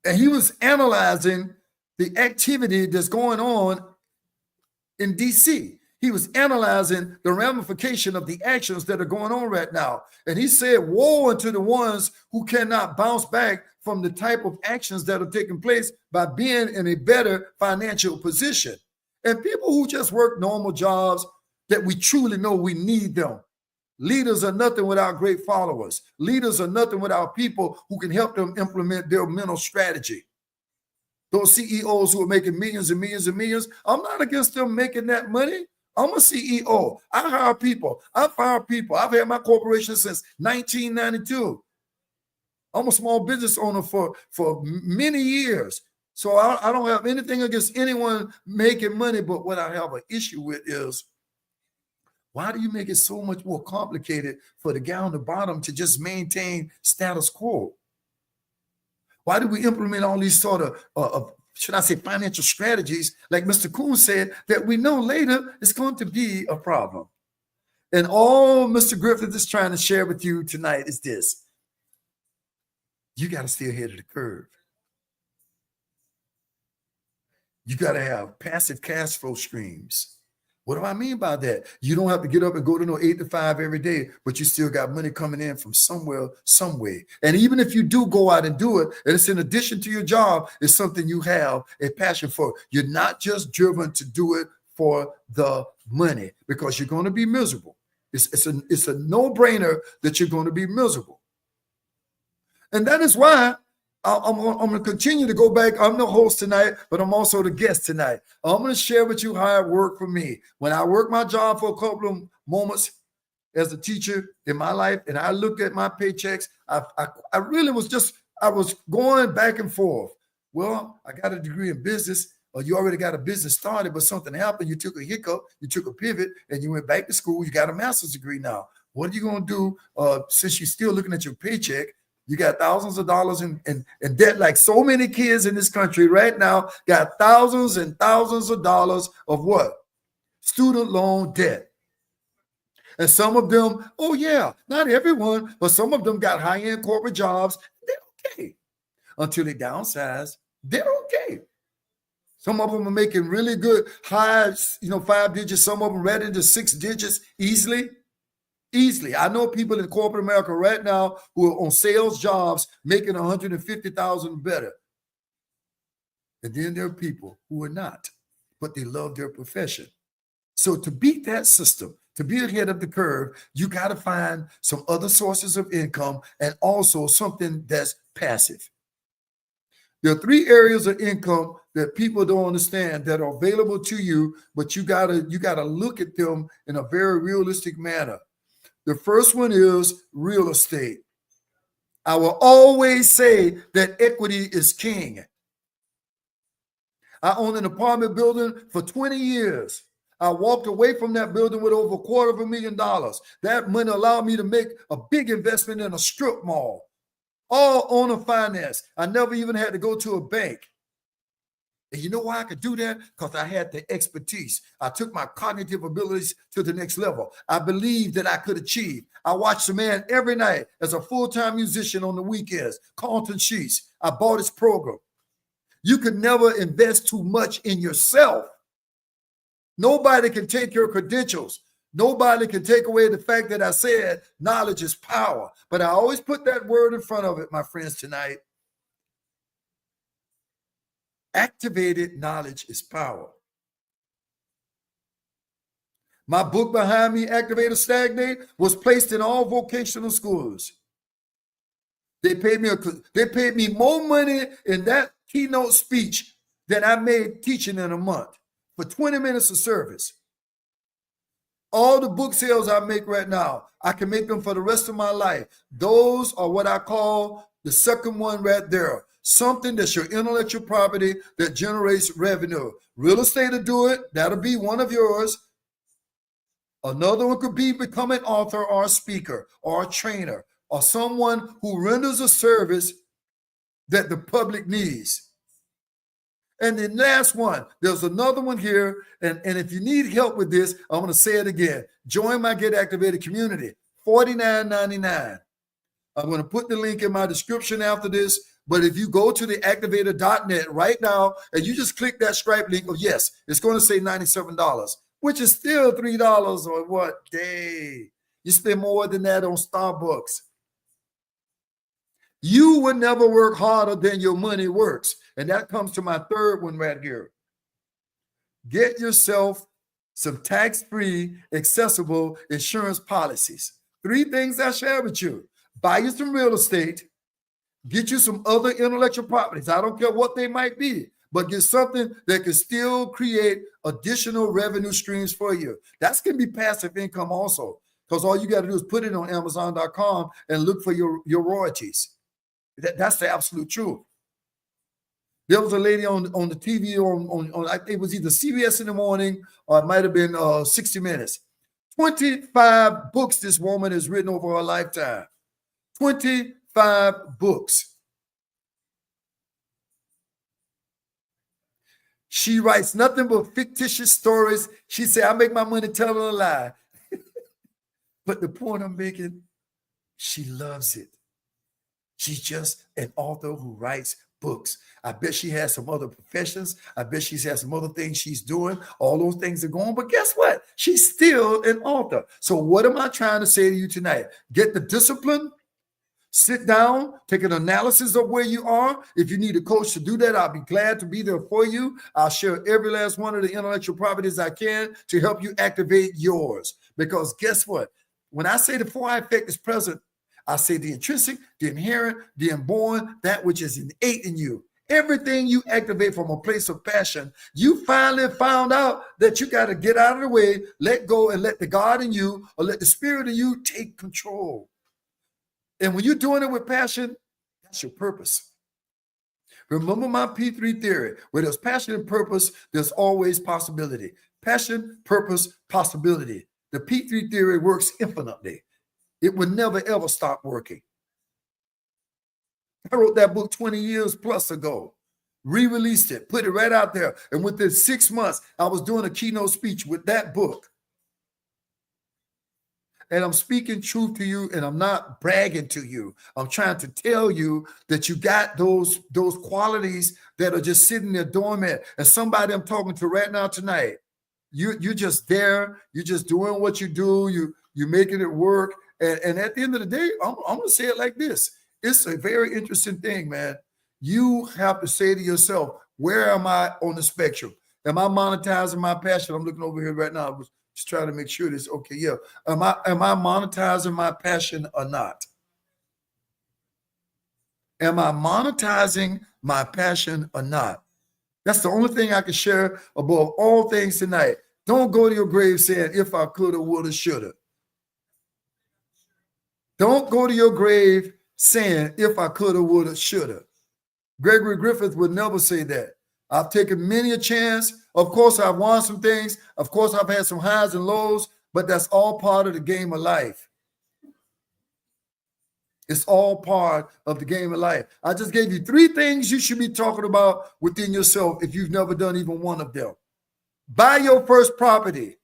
Speaker 1: And he was analyzing the activity that's going on in DC. He was analyzing the ramification of the actions that are going on right now. And he said, woe unto the ones who cannot bounce back from the type of actions that are taking place by being in a better financial position. And people who just work normal jobs, that we truly know we need them. Leaders are nothing without great followers. Leaders are nothing without people who can help them implement their mental strategy. Those CEOs who are making millions and millions and millions, I'm not against them making that money. I'm a CEO. I hire people. I fire people. I've had my corporation since 1992. I'm a small business owner for many years. So I don't have anything against anyone making money, but what I have an issue with is, why do you make it so much more complicated for the guy on the bottom to just maintain status quo? Why do we implement all these sort of should I say, financial strategies, like Mr. Kuhn said, that we know later is going to be a problem? And all Mr. Griffith is trying to share with you tonight is this: you got to stay ahead of the curve. You got to have passive cash flow streams. What do I mean by that? You don't have to get up and go to no 8 to 5 every day, but you still got money coming in from somewhere, some way. And even if you do go out and do it, and it's in addition to your job, it's something you have a passion for. You're not just driven to do it for the money, because you're going to be miserable. It's a no-brainer that you're going to be miserable. And that is why I'm going to continue to go back. I'm the host tonight, but I'm also the guest tonight. I'm going to share with you how it worked for me. When I worked my job for a couple of moments as a teacher in my life, and I looked at my paychecks, I really was I was going back and forth. Well, I got a degree in business, or you already got a business started, but something happened. You took a hiccup, you took a pivot, and you went back to school. You got a master's degree now. What are you going to do since you're still looking at your paycheck? You got thousands of dollars in debt, like so many kids in this country right now got thousands and thousands of dollars of what? Student loan debt. And some of them, oh yeah, not everyone, but some of them got high-end corporate jobs. They're okay. Until they downsize, they're okay. Some of them are making really good high, 5 digits. Some of them right into 6 digits easily. I know people in corporate America right now who are on sales jobs making $150,000 better. And then there are people who are not, but they love their profession. So to beat that system, to be ahead of the curve, you got to find some other sources of income, and also something that's passive. There are three areas of income that people don't understand that are available to you, but you gotta look at them in a very realistic manner. The first one is real estate. I will always say that equity is king. I owned an apartment building for 20 years. I walked away from that building with over $250,000. That money allowed me to make a big investment in a strip mall, all owner finance. I never even had to go to a bank. And you know why I could do that? Because I had the expertise. I took my cognitive abilities to the next level. I believed that I could achieve. I watched the man every night as a full-time musician on the weekends, Carlton Sheets. I bought his program. You could never invest too much in yourself. Nobody can take your credentials. Nobody can take away the fact that I said knowledge is power. But I always put that word in front of it, my friends, tonight. Activated knowledge is power. My book behind me, Activate or Stagnate, was placed in all vocational schools. They paid me more money in that keynote speech than I made teaching in a month for 20 minutes of service. All the book sales I make right now, I can make them for the rest of my life. Those are what I call the second one right there. Something that's your intellectual property that generates revenue. Real estate will do it. That'll be one of yours. Another one could be become an author or a speaker or a trainer or someone who renders a service that the public needs. And the last one, there's another one here. And if you need help with this, I'm going to say it again. Join my Get Activated community, $49.99. I'm going to put the link in my description after this. But if you go to the activator.net right now and you just click that Stripe link, oh yes, it's going to say $97, which is still $3 or what day. You spend more than that on Starbucks. You would never work harder than your money works. And that comes to my third one right here. Get yourself some tax-free, accessible insurance policies. 3 things I share with you. Buy you some real estate. Get you some other intellectual properties. I don't care what they might be, but get something that can still create additional revenue streams for you. That's going to be passive income also, because all you got to do is put it on Amazon.com and look for your royalties. That's the absolute truth. There was a lady on the TV on it was either CBS in the morning or it might have been 60 Minutes. 25 books this woman has written over her lifetime. 25 books. She writes nothing but fictitious stories. She said, I make my money telling a lie. But the point I'm making, she loves it. She's just an author who writes books. I bet she has some other professions. I bet she's has some other things she's doing. All those things are going. But guess what? She's still an author. So what am I trying to say to you tonight? Get the discipline. Sit down, take an analysis of where you are. If you need a coach to do that, I'll be glad to be there for you. I'll share every last one of the intellectual properties I can to help you activate yours. Because guess what? When I say the 4I effect is present, I say the intrinsic, the inherent, the inborn, that which is innate in you. Everything you activate from a place of passion, you finally found out that you got to get out of the way, let go, and let the God in you or let the spirit in you take control. And when you're doing it with passion, that's your purpose. Remember my P3 theory. Where there's passion and purpose, there's always possibility. Passion, purpose, possibility. The P3 theory works infinitely. It would never, ever stop working. I wrote that book 20 years plus ago, re-released it, put it right out there. And within 6 months, I was doing a keynote speech with that book. And I'm speaking truth to you, and I'm not bragging to you. I'm trying to tell you that you got those qualities that are just sitting there dormant. And somebody I'm talking to right now tonight, you're just there. You're just doing what you do. You're making it work. And at the end of the day, I'm going to say it like this. It's a very interesting thing, man. You have to say to yourself, where am I on the spectrum? Am I monetizing my passion? I'm looking over here right now. Just trying to make sure this okay. Yeah. Am I monetizing my passion or not? Am I monetizing my passion or not? That's the only thing I can share above all things tonight. Don't go to your grave saying, if I coulda, woulda, shoulda. Don't go to your grave saying, if I coulda, woulda, shoulda. Gregory Griffith would never say that. I've taken many a chance. Of course, I've won some things. Of course, I've had some highs and lows, but that's all part of the game of life. It's all part of the game of life. I just gave you 3 things you should be talking about within yourself if you've never done even one of them. Buy your first property.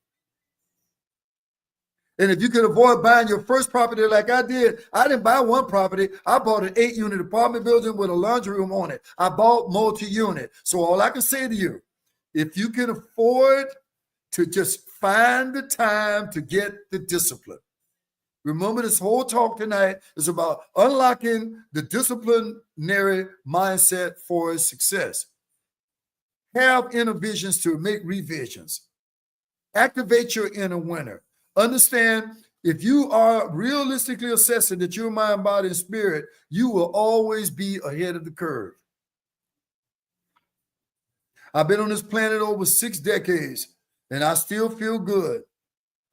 Speaker 1: And if you can avoid buying your first property like I did, I didn't buy one property. I bought an 8-unit apartment building with a laundry room on it. I bought multi-unit. So all I can say to you, if you can afford to just find the time to get the discipline. Remember, this whole talk tonight is about unlocking the disciplinary mindset for success. Have inner visions to make revisions. Activate your inner winner. Understand, if you are realistically assessing that your mind, body, and spirit, you will always be ahead of the curve. I've been on this planet over 6 decades, and I still feel good.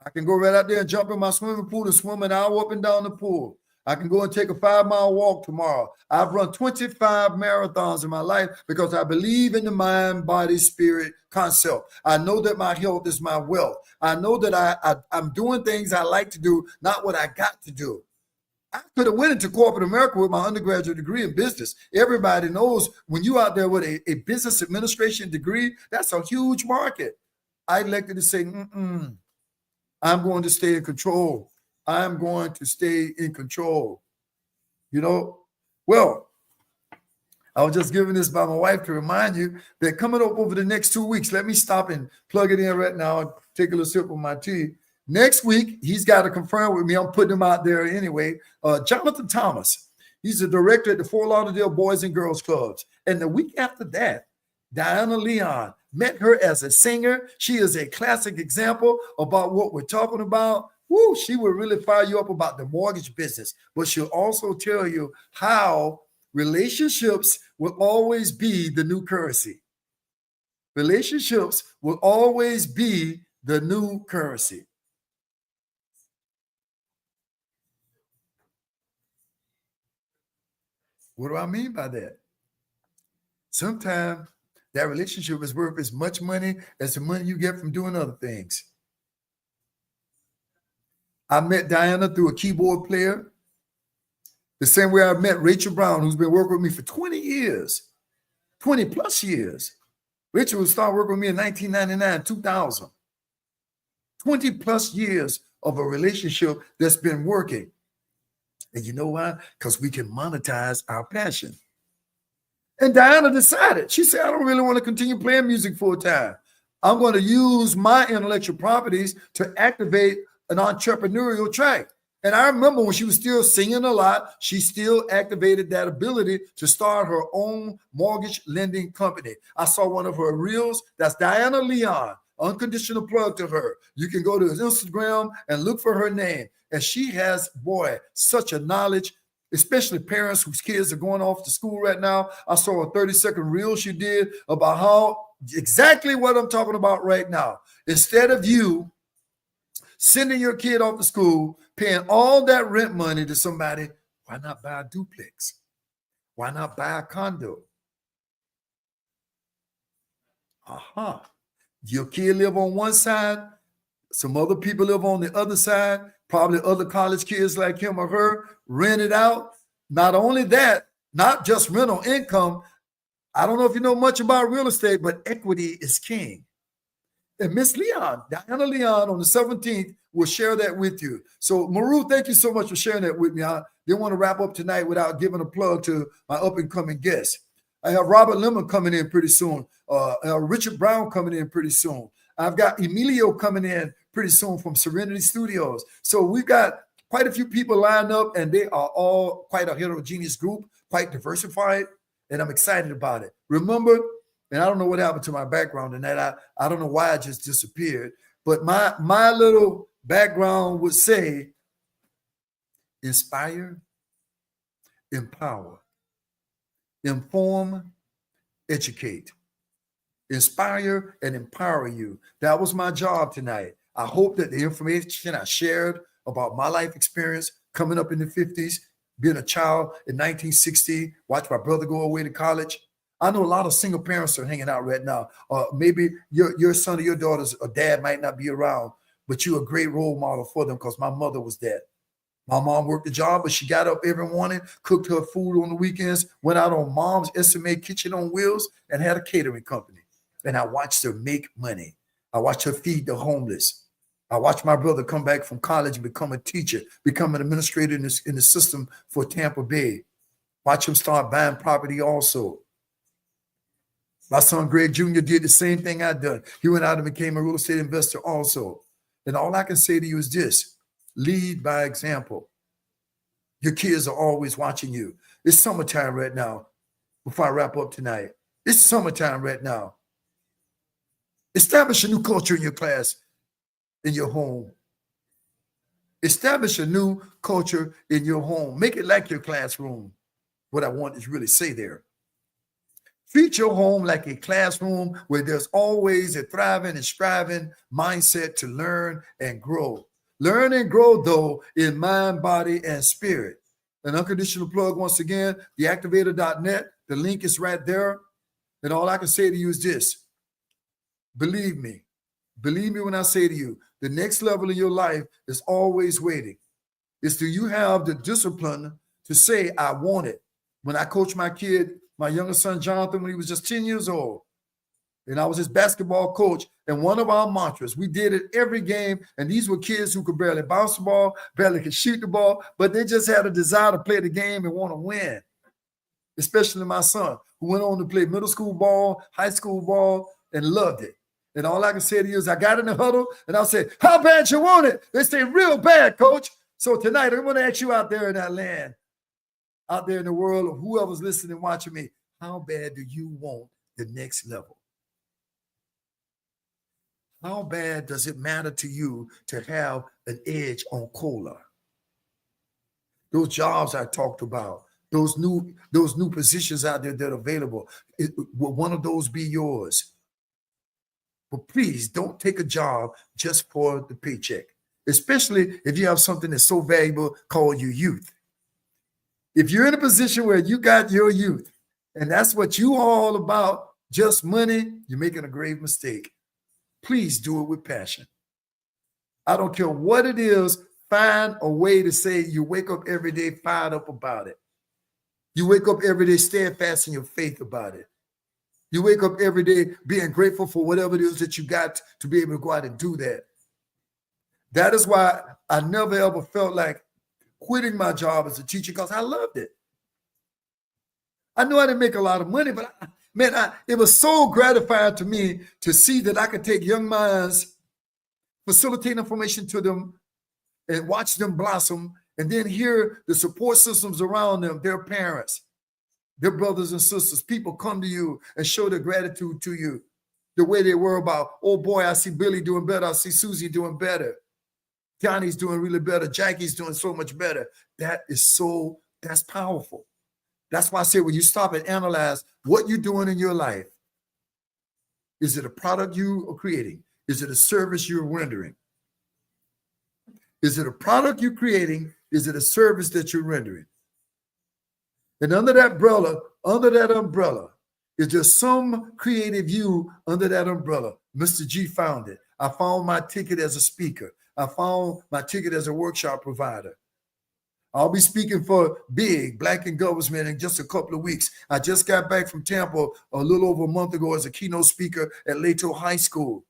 Speaker 1: I can go right out there and jump in my swimming pool and swim an hour up and down the pool. I can go and take a 5-mile walk tomorrow. I've run 25 marathons in my life because I believe in the mind, body, spirit concept. I know that my health is my wealth. I know that I'm doing things I like to do, not what I got to do. I could have went into corporate America with my undergraduate degree in business. Everybody knows when you're out there with a business administration degree, that's a huge market. I elected to say, I'm going to stay in control. I'm going to stay in control. You know, well, I was just giving this by my wife to remind you that coming up over the next 2 weeks, let me stop and plug it in right now. Take a little sip of my tea. Next week, he's got to confirm with me. I'm putting him out there anyway. Jonathan Thomas. He's the director at the Fort Lauderdale Boys and Girls Clubs. And the week after that, Diana Leon. Met her as a singer. She is a classic example about what we're talking about. Woo, she will really fire you up about the mortgage business, but she'll also tell you how relationships will always be the new currency. Relationships will always be the new currency. What do I mean by that? Sometimes that relationship is worth as much money as the money you get from doing other things. I met Diana through a keyboard player, the same way I met Rachel Brown, who's been working with me for 20 years, 20 plus years. Rachel started working with me in 1999, 2000. 20 plus years of a relationship that's been working. And you know why? Because we can monetize our passion. And Diana decided, she said, I don't really want to continue playing music full time. I'm going to use my intellectual properties to activate an entrepreneurial track. And I remember when she was still singing a lot, she still activated that ability to start her own mortgage lending company. I saw one of her reels. That's Diana Leon. Unconditional plug to her. You can go to his Instagram and look for her name. And she has, boy, such a knowledge, especially parents whose kids are going off to school right now. I saw a 30-second reel she did about how exactly what I'm talking about right now. Instead of you sending your kid off to school, paying all that rent money to somebody, why not buy a duplex? Why not buy a condo? Your kid live on one side, some other people live on the other side, probably other college kids like him or her, rent it out. Not only that, not just rental income. I don't know if you know much about real estate, but equity is king. And Miss Leon, Diana Leon, on the 17th, will share that with you. So, Maru, thank you so much for sharing that with me. I didn't want to wrap up tonight without giving a plug to my up-and-coming guests. I have Robert Lemon coming in pretty soon. Richard Brown coming in pretty soon. I've got Emilio coming in pretty soon from Serenity Studios. So we've got quite a few people lined up, and they are all quite a heterogeneous group, quite diversified, and I'm excited about it. Remember, and I don't know what happened to my background tonight. I don't know why I just disappeared, but my little background would say, inspire, empower, inform, educate, inspire, and empower you. That was my job tonight. I hope that the information I shared about my life experience coming up in the 50s, being a child in 1960, watch my brother go away to college. I know a lot of single parents are hanging out right now. Maybe your son or your daughter's or dad might not be around, but you're a great role model for them because my mother was that. My mom worked a job, but she got up every morning, cooked her food on the weekends, went out on mom's SMA kitchen on wheels, and had a catering company. And I watched her make money. I watched her feed the homeless. I watched my brother come back from college and become a teacher, become an administrator in the system for Tampa Bay. Watch him start buying property also. My son Greg Jr. did the same thing I done. He went out and became a real estate investor also. And all I can say to you is this: lead by example. Your kids are always watching you. It's summertime right now. Before I wrap up tonight, it's summertime right now. Establish a new culture in your class, in your home. Establish a new culture in your home. Make it like your classroom. What I want is really say there. Treat your home like a classroom where there's always a thriving and striving mindset to learn and grow. Learn and grow, though, in mind, body, and spirit. An unconditional plug once again, theactivator.net. The link is right there. And all I can say to you is this: believe me when I say to you, the next level in your life is always waiting. It's do you have the discipline to say, I want it? When I coached my kid, my youngest son, Jonathan, when he was just 10 years old, and I was his basketball coach, and one of our mantras, we did it every game, and these were kids who could barely bounce the ball, barely could shoot the ball, but they just had a desire to play the game and want to win, especially my son, who went on to play middle school ball, high school ball, and loved it. And all I can say to you is I got in the huddle, and I'll say, how bad you want it? They say, real bad, coach. So tonight, I'm going to ask you out there in that land, out there in the world, or whoever's listening and watching me, how bad do you want the next level? How bad does it matter to you to have an edge on cola? Those jobs I talked about, those new positions out there that are available, will one of those be yours? But please don't take a job just for the paycheck, especially if you have something that's so valuable called your youth. If you're in a position where you got your youth and that's what you all about, just money, you're making a grave mistake. Please do it with passion. I don't care what it is. Find a way to say you wake up every day fired up about it. You wake up every day steadfast in your faith about it. You wake up every day being grateful for whatever it is that you got to be able to go out and do that. That is why I never ever felt like quitting my job as a teacher, because I loved it. I knew I didn't make a lot of money, but it was so gratifying to me to see that I could take young minds, facilitate information to them, and watch them blossom, and then hear the support systems around them, their parents, their brothers and sisters, people come to you and show their gratitude to you the way they were about, oh boy, I see Billy doing better. I see Susie doing better. Johnny's doing really better. Jackie's doing so much better. That's powerful. That's why I say when you stop and analyze what you're doing in your life, is it a product you are creating? Is it a service you're rendering? Is it a product you're creating? Is it a service that you're rendering? And under that umbrella, is there some creative you under that umbrella? Mr. G found it. I found my ticket as a speaker. I found my ticket as a workshop provider. I'll be speaking for Big Black in Government in just a couple of weeks. I just got back from Tampa a little over a month ago as a keynote speaker at Lato High School.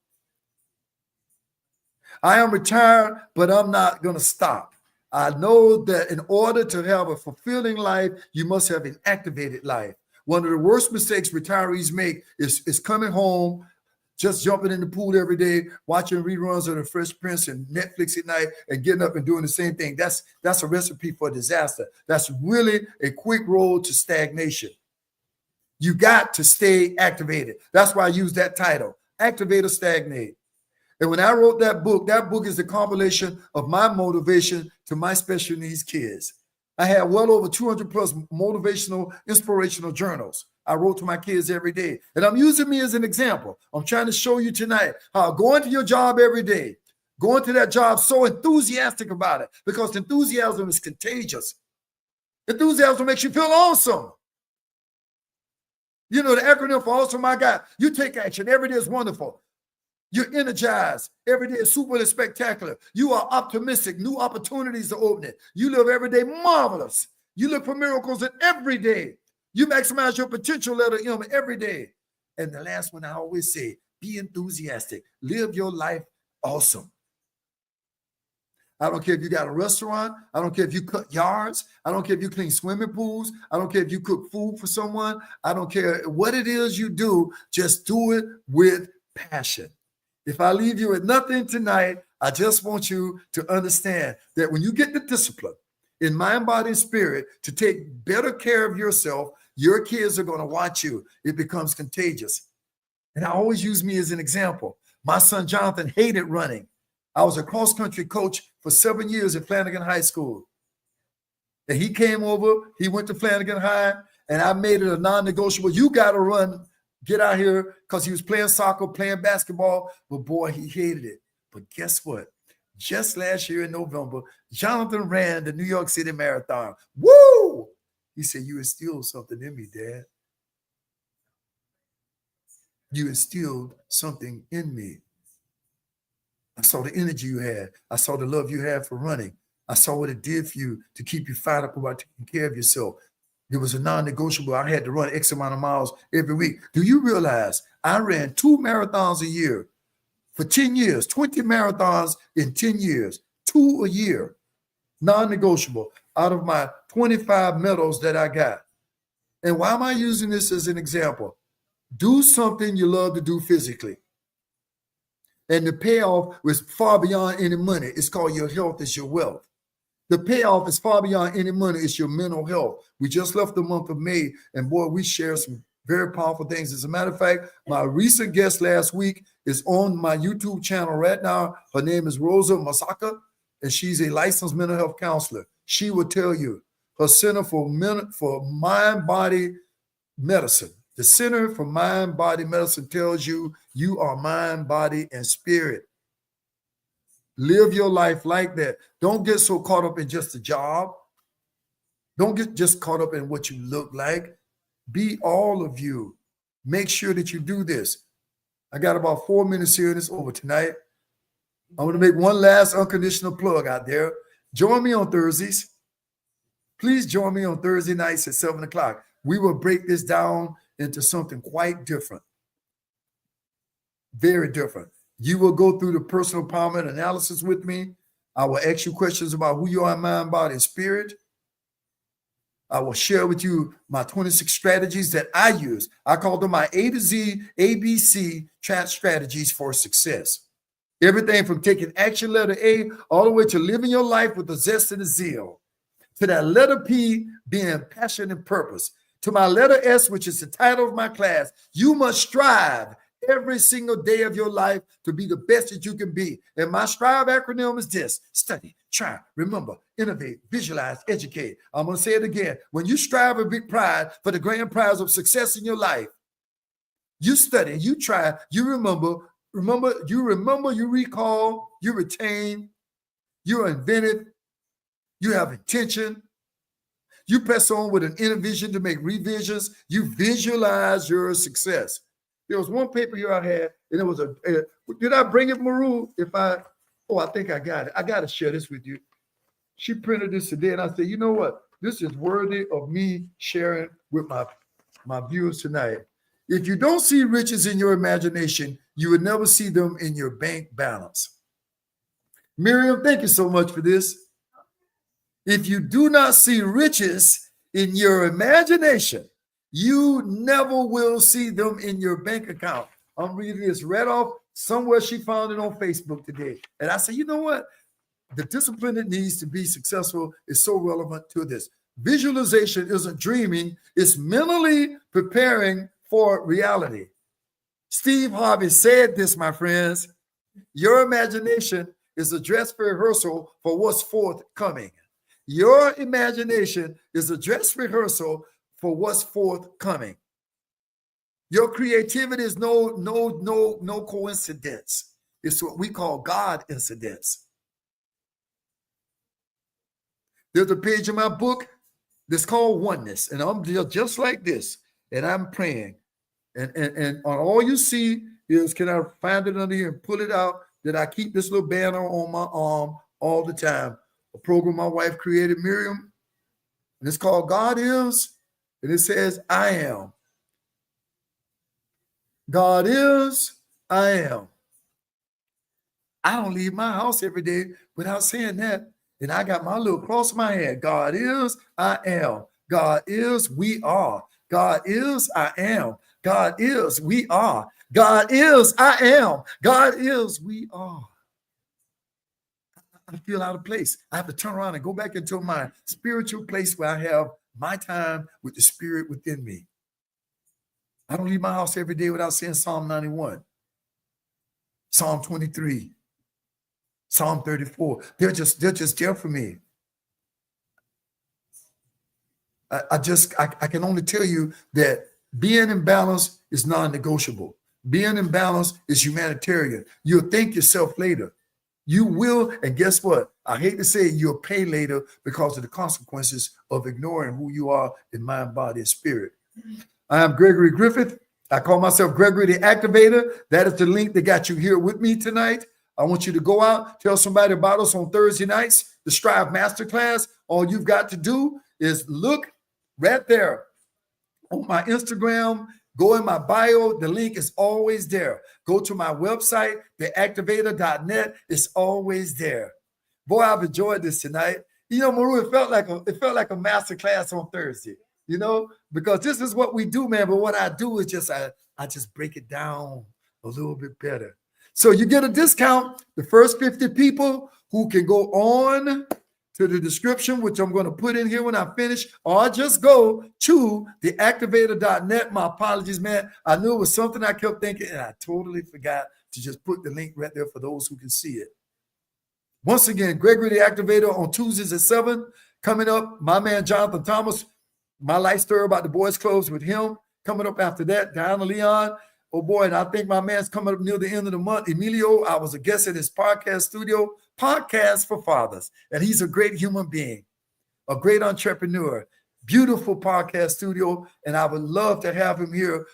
Speaker 1: I am retired, but I'm not going to stop. I know that in order to have a fulfilling life, you must have an activated life. One of the worst mistakes retirees make is coming home, just jumping in the pool every day, watching reruns of The Fresh Prince and Netflix at night, and getting up and doing the same thing. That's a recipe for disaster. That's really a quick road to stagnation. You got to stay activated. That's why I use that title, Activate or Stagnate. And when I wrote that book is the compilation of my motivation to my special needs kids. I had well over 200 plus motivational, inspirational journals I wrote to my kids every day. And I'm using me as an example. I'm trying to show you tonight how going to your job every day, going to that job so enthusiastic about it, because enthusiasm is contagious. Enthusiasm makes you feel awesome. You know, the acronym for awesome, my God, you take action. Every day is wonderful. You're energized. Every day is super spectacular. You are optimistic. New opportunities are opening. You live every day marvelous. You look for miracles in every day. You maximize your potential, letter M, every day. And the last one I always say, be enthusiastic. Live your life awesome. I don't care if you got a restaurant. I don't care if you cut yards. I don't care if you clean swimming pools. I don't care if you cook food for someone. I don't care what it is you do. Just do it with passion. If I leave you with nothing tonight, I just want you to understand that when you get the discipline in mind, body, and spirit to take better care of yourself, your kids are going to watch you. It becomes contagious. And I always use me as an example. My son Jonathan hated running. I was a cross-country coach for 7 years at Flanagan High School. And he came over, he went to Flanagan High, and I made it a non-negotiable. You got to run, get out here, because he was playing soccer, playing basketball, but boy, he hated it. But guess what? Just last year in November, Jonathan ran the New York City Marathon. Woo! He said, you instilled something in me, Dad. You instilled something in me. I saw the energy you had. I saw the love you had for running. I saw what it did for you to keep you fired up about taking care of yourself. It was a non-negotiable. I had to run X amount of miles every week. Do you realize I ran 2 marathons a year for 10 years, 20 marathons in 10 years, 2 a year, non-negotiable out of my 25 medals that I got. And why am I using this as an example? Do something you love to do physically. And the payoff was far beyond any money. It's called your health is your wealth. The payoff is far beyond any money. It's your mental health. We just left the month of May, and boy, we share some very powerful things. As a matter of fact, my recent guest last week is on my YouTube channel right now. Her name is Rosa Masaka, and she's a licensed mental health counselor. She will tell you her Center for Mind-Body Medicine. The Center for Mind-Body Medicine tells you you are mind, body, and spirit. Live your life like that. Don't get so caught up in just a job. Don't get just caught up in what you look like. Be all of you. Make sure that you do this. I got about 4 minutes here and it's over tonight. I want to make one last unconditional plug out there. Join me on Thursdays. Please join me on Thursday nights at 7 o'clock. We will break this down into something quite different. Very different. You will go through the personal empowerment analysis with me. I will ask you questions about who you are in mind, body, and spirit. I will share with you my 26 strategies that I use. I call them my A to Z, ABC strategies for success. Everything from taking action, letter A, all the way to living your life with a zest and a zeal. To that letter P, being passion and purpose. To my letter S, which is the title of my class, you must strive every single day of your life to be the best that you can be. And my STRIVE acronym is this: study, try, remember, innovate, visualize, educate. I'm going to say it again. When you strive with big pride for the grand prize of success in your life, you study, you try, you remember, you recall, you retain, you're inventive, you have intention. You press on with an inner vision to make revisions. You visualize your success. There was one paper here I had, and it was did I bring it, Maru? I think I got it. I got to share this with you. She printed this today, and I said, you know what? This is worthy of me sharing with my viewers tonight. If you don't see riches in your imagination, you would never see them in your bank balance. Miriam, thank you so much for this. If you do not see riches in your imagination, you never will see them in your bank account. I'm reading this right off somewhere. She found it on Facebook today. And I said, you know what? The discipline that needs to be successful is so relevant to this. Visualization isn't dreaming. It's mentally preparing for reality. Steve Harvey said this, my friends. Your imagination is a dress rehearsal for what's forthcoming. Your imagination is a dress rehearsal for what's forthcoming. Your creativity is no coincidence. It's what we call God incidents. There's a page in my book that's called Oneness, and I'm just like this, and I'm praying. And on all you see is, can I find it under here and pull it out, that I keep this little banner on my arm all the time. A program my wife created, Miriam, and it's called God Is, and it says, I am. God is, I am. I don't leave my house every day without saying that. And I got my little cross in my head. God is, I am. God is, we are. God is, I am. God is, we are. God is, I am. God is, we are. I feel out of place. I have to turn around and go back into my spiritual place where I have my time with the Spirit within me. I don't leave my house every day without saying Psalm 91, Psalm 23, Psalm 34. They're just there for me. I can only tell you that being in balance is non-negotiable. Being in balance is humanitarian. You'll thank yourself later. You will, and guess what? I hate to say it, you'll pay later because of the consequences of ignoring who you are in mind, body, and spirit. I am Gregory Griffith. I call myself Gregory the Activator. That is the link that got you here with me tonight. I want you to go out, tell somebody about us on Thursday nights, the Strive Masterclass. All you've got to do is look right there on my Instagram. Go in my bio. The link is always there. Go to my website, theactivator.net. It's always there. Boy, I've enjoyed this tonight. You know, Maru, it felt like a master class on Thursday, you know, because this is what we do, man. But what I do is just I just break it down a little bit better. So you get a discount. The first 50 people who can go on to the description, which I'm going to put in here when I finish, or just go to theactivator.net. My apologies, man. I knew it was something I kept thinking, and I totally forgot to just put the link right there for those who can see it. Once again, Gregory the Activator on Tuesdays at 7. Coming up, my man Jonathan Thomas, my life story about the boys' clubs with him. Coming up after that, Diana Leon. Oh boy, and I think my man's coming up near the end of the month. Emilio, I was a guest at his podcast studio, Podcast for Fathers. And he's a great human being, a great entrepreneur, beautiful podcast studio. And I would love to have him here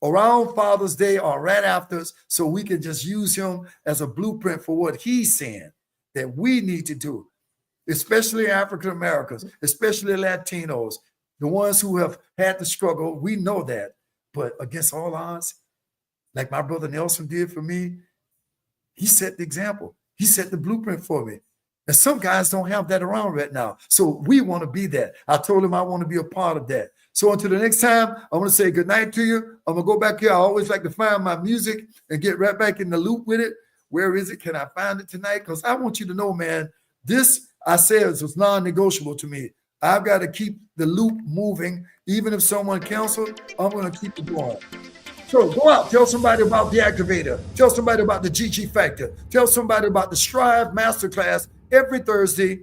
Speaker 1: around Father's Day or right after, so we can just use him as a blueprint for what he's saying that we need to do, especially African Americans, especially Latinos, the ones who have had to struggle. We know that. But against all odds, like my brother Nelson did for me, he set the example. He set the blueprint for me. And some guys don't have that around right now. So we want to be that. I told him I want to be a part of that. So until the next time, I want to say good night to you. I'm going to go back here. I always like to find my music and get right back in the loop with it. Where is it? Can I find it tonight? Because I want you to know, man, this, I said, was non-negotiable to me. I've got to keep the loop moving. Even if someone canceled, I'm going to keep it going. So go out, tell somebody about the Activator. Tell somebody about the GG Factor. Tell somebody about the Strive Masterclass every Thursday.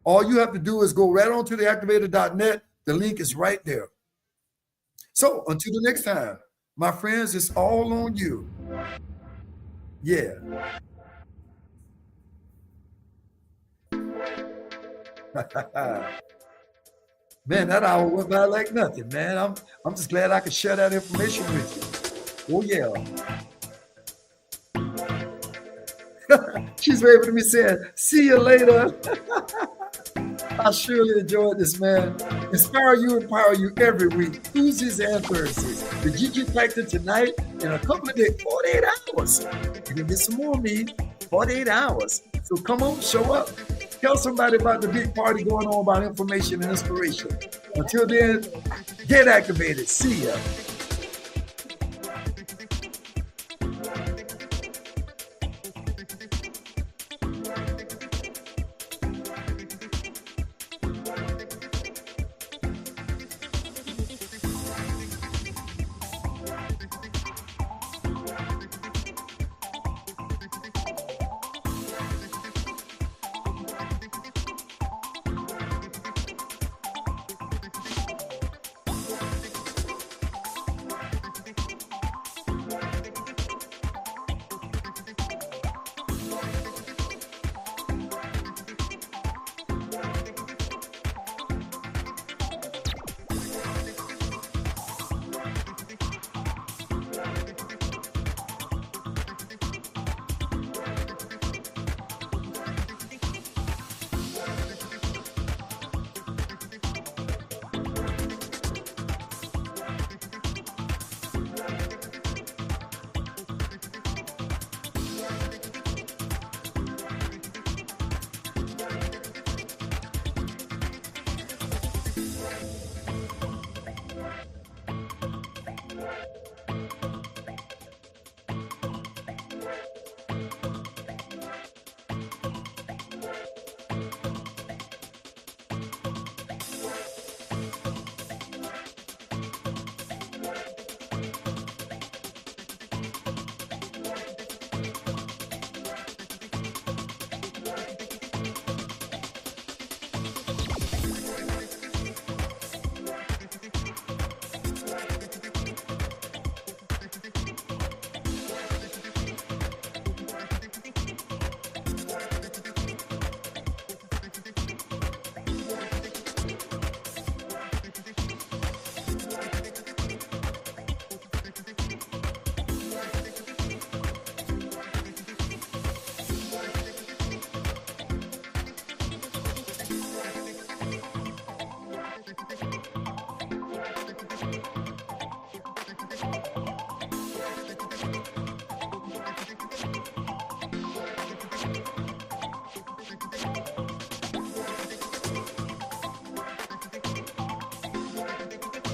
Speaker 1: All you have to do is go right on to theactivator.net. The link is right there. So until the next time, my friends, it's all on you. Yeah. Man, that hour went by like nothing, man. I'm just glad I could share that information with you. Oh, yeah. She's waving to me saying, see you later. I surely enjoyed this, man. Inspire you, empower you every week, Tuesdays and Thursdays. The GG Factor tonight in a couple of days, 48 hours. You're going to get some more of me, 48 hours. So come on, show up. Tell somebody about the big party going on about information and inspiration. Until then, get activated. See ya.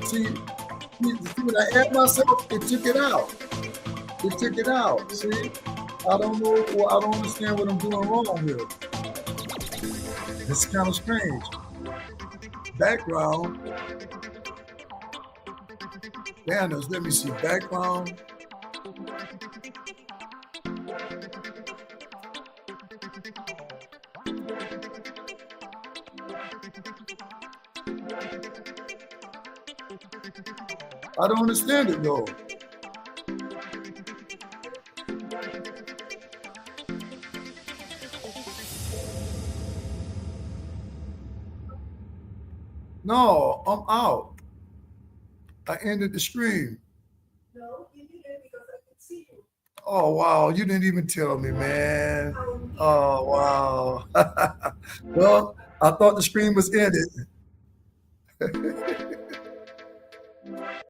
Speaker 1: See when I add myself, it took it out. It took it out. See, I don't know. Well, I don't understand what I'm doing wrong here. It's kind of strange. Background. Banners. Let me see. Background. I don't understand it though. No, I'm out. I ended the stream.
Speaker 2: No, you didn't because I could see you.
Speaker 1: Oh wow, you didn't even tell me, man. Oh wow. Well, I thought the stream was ended.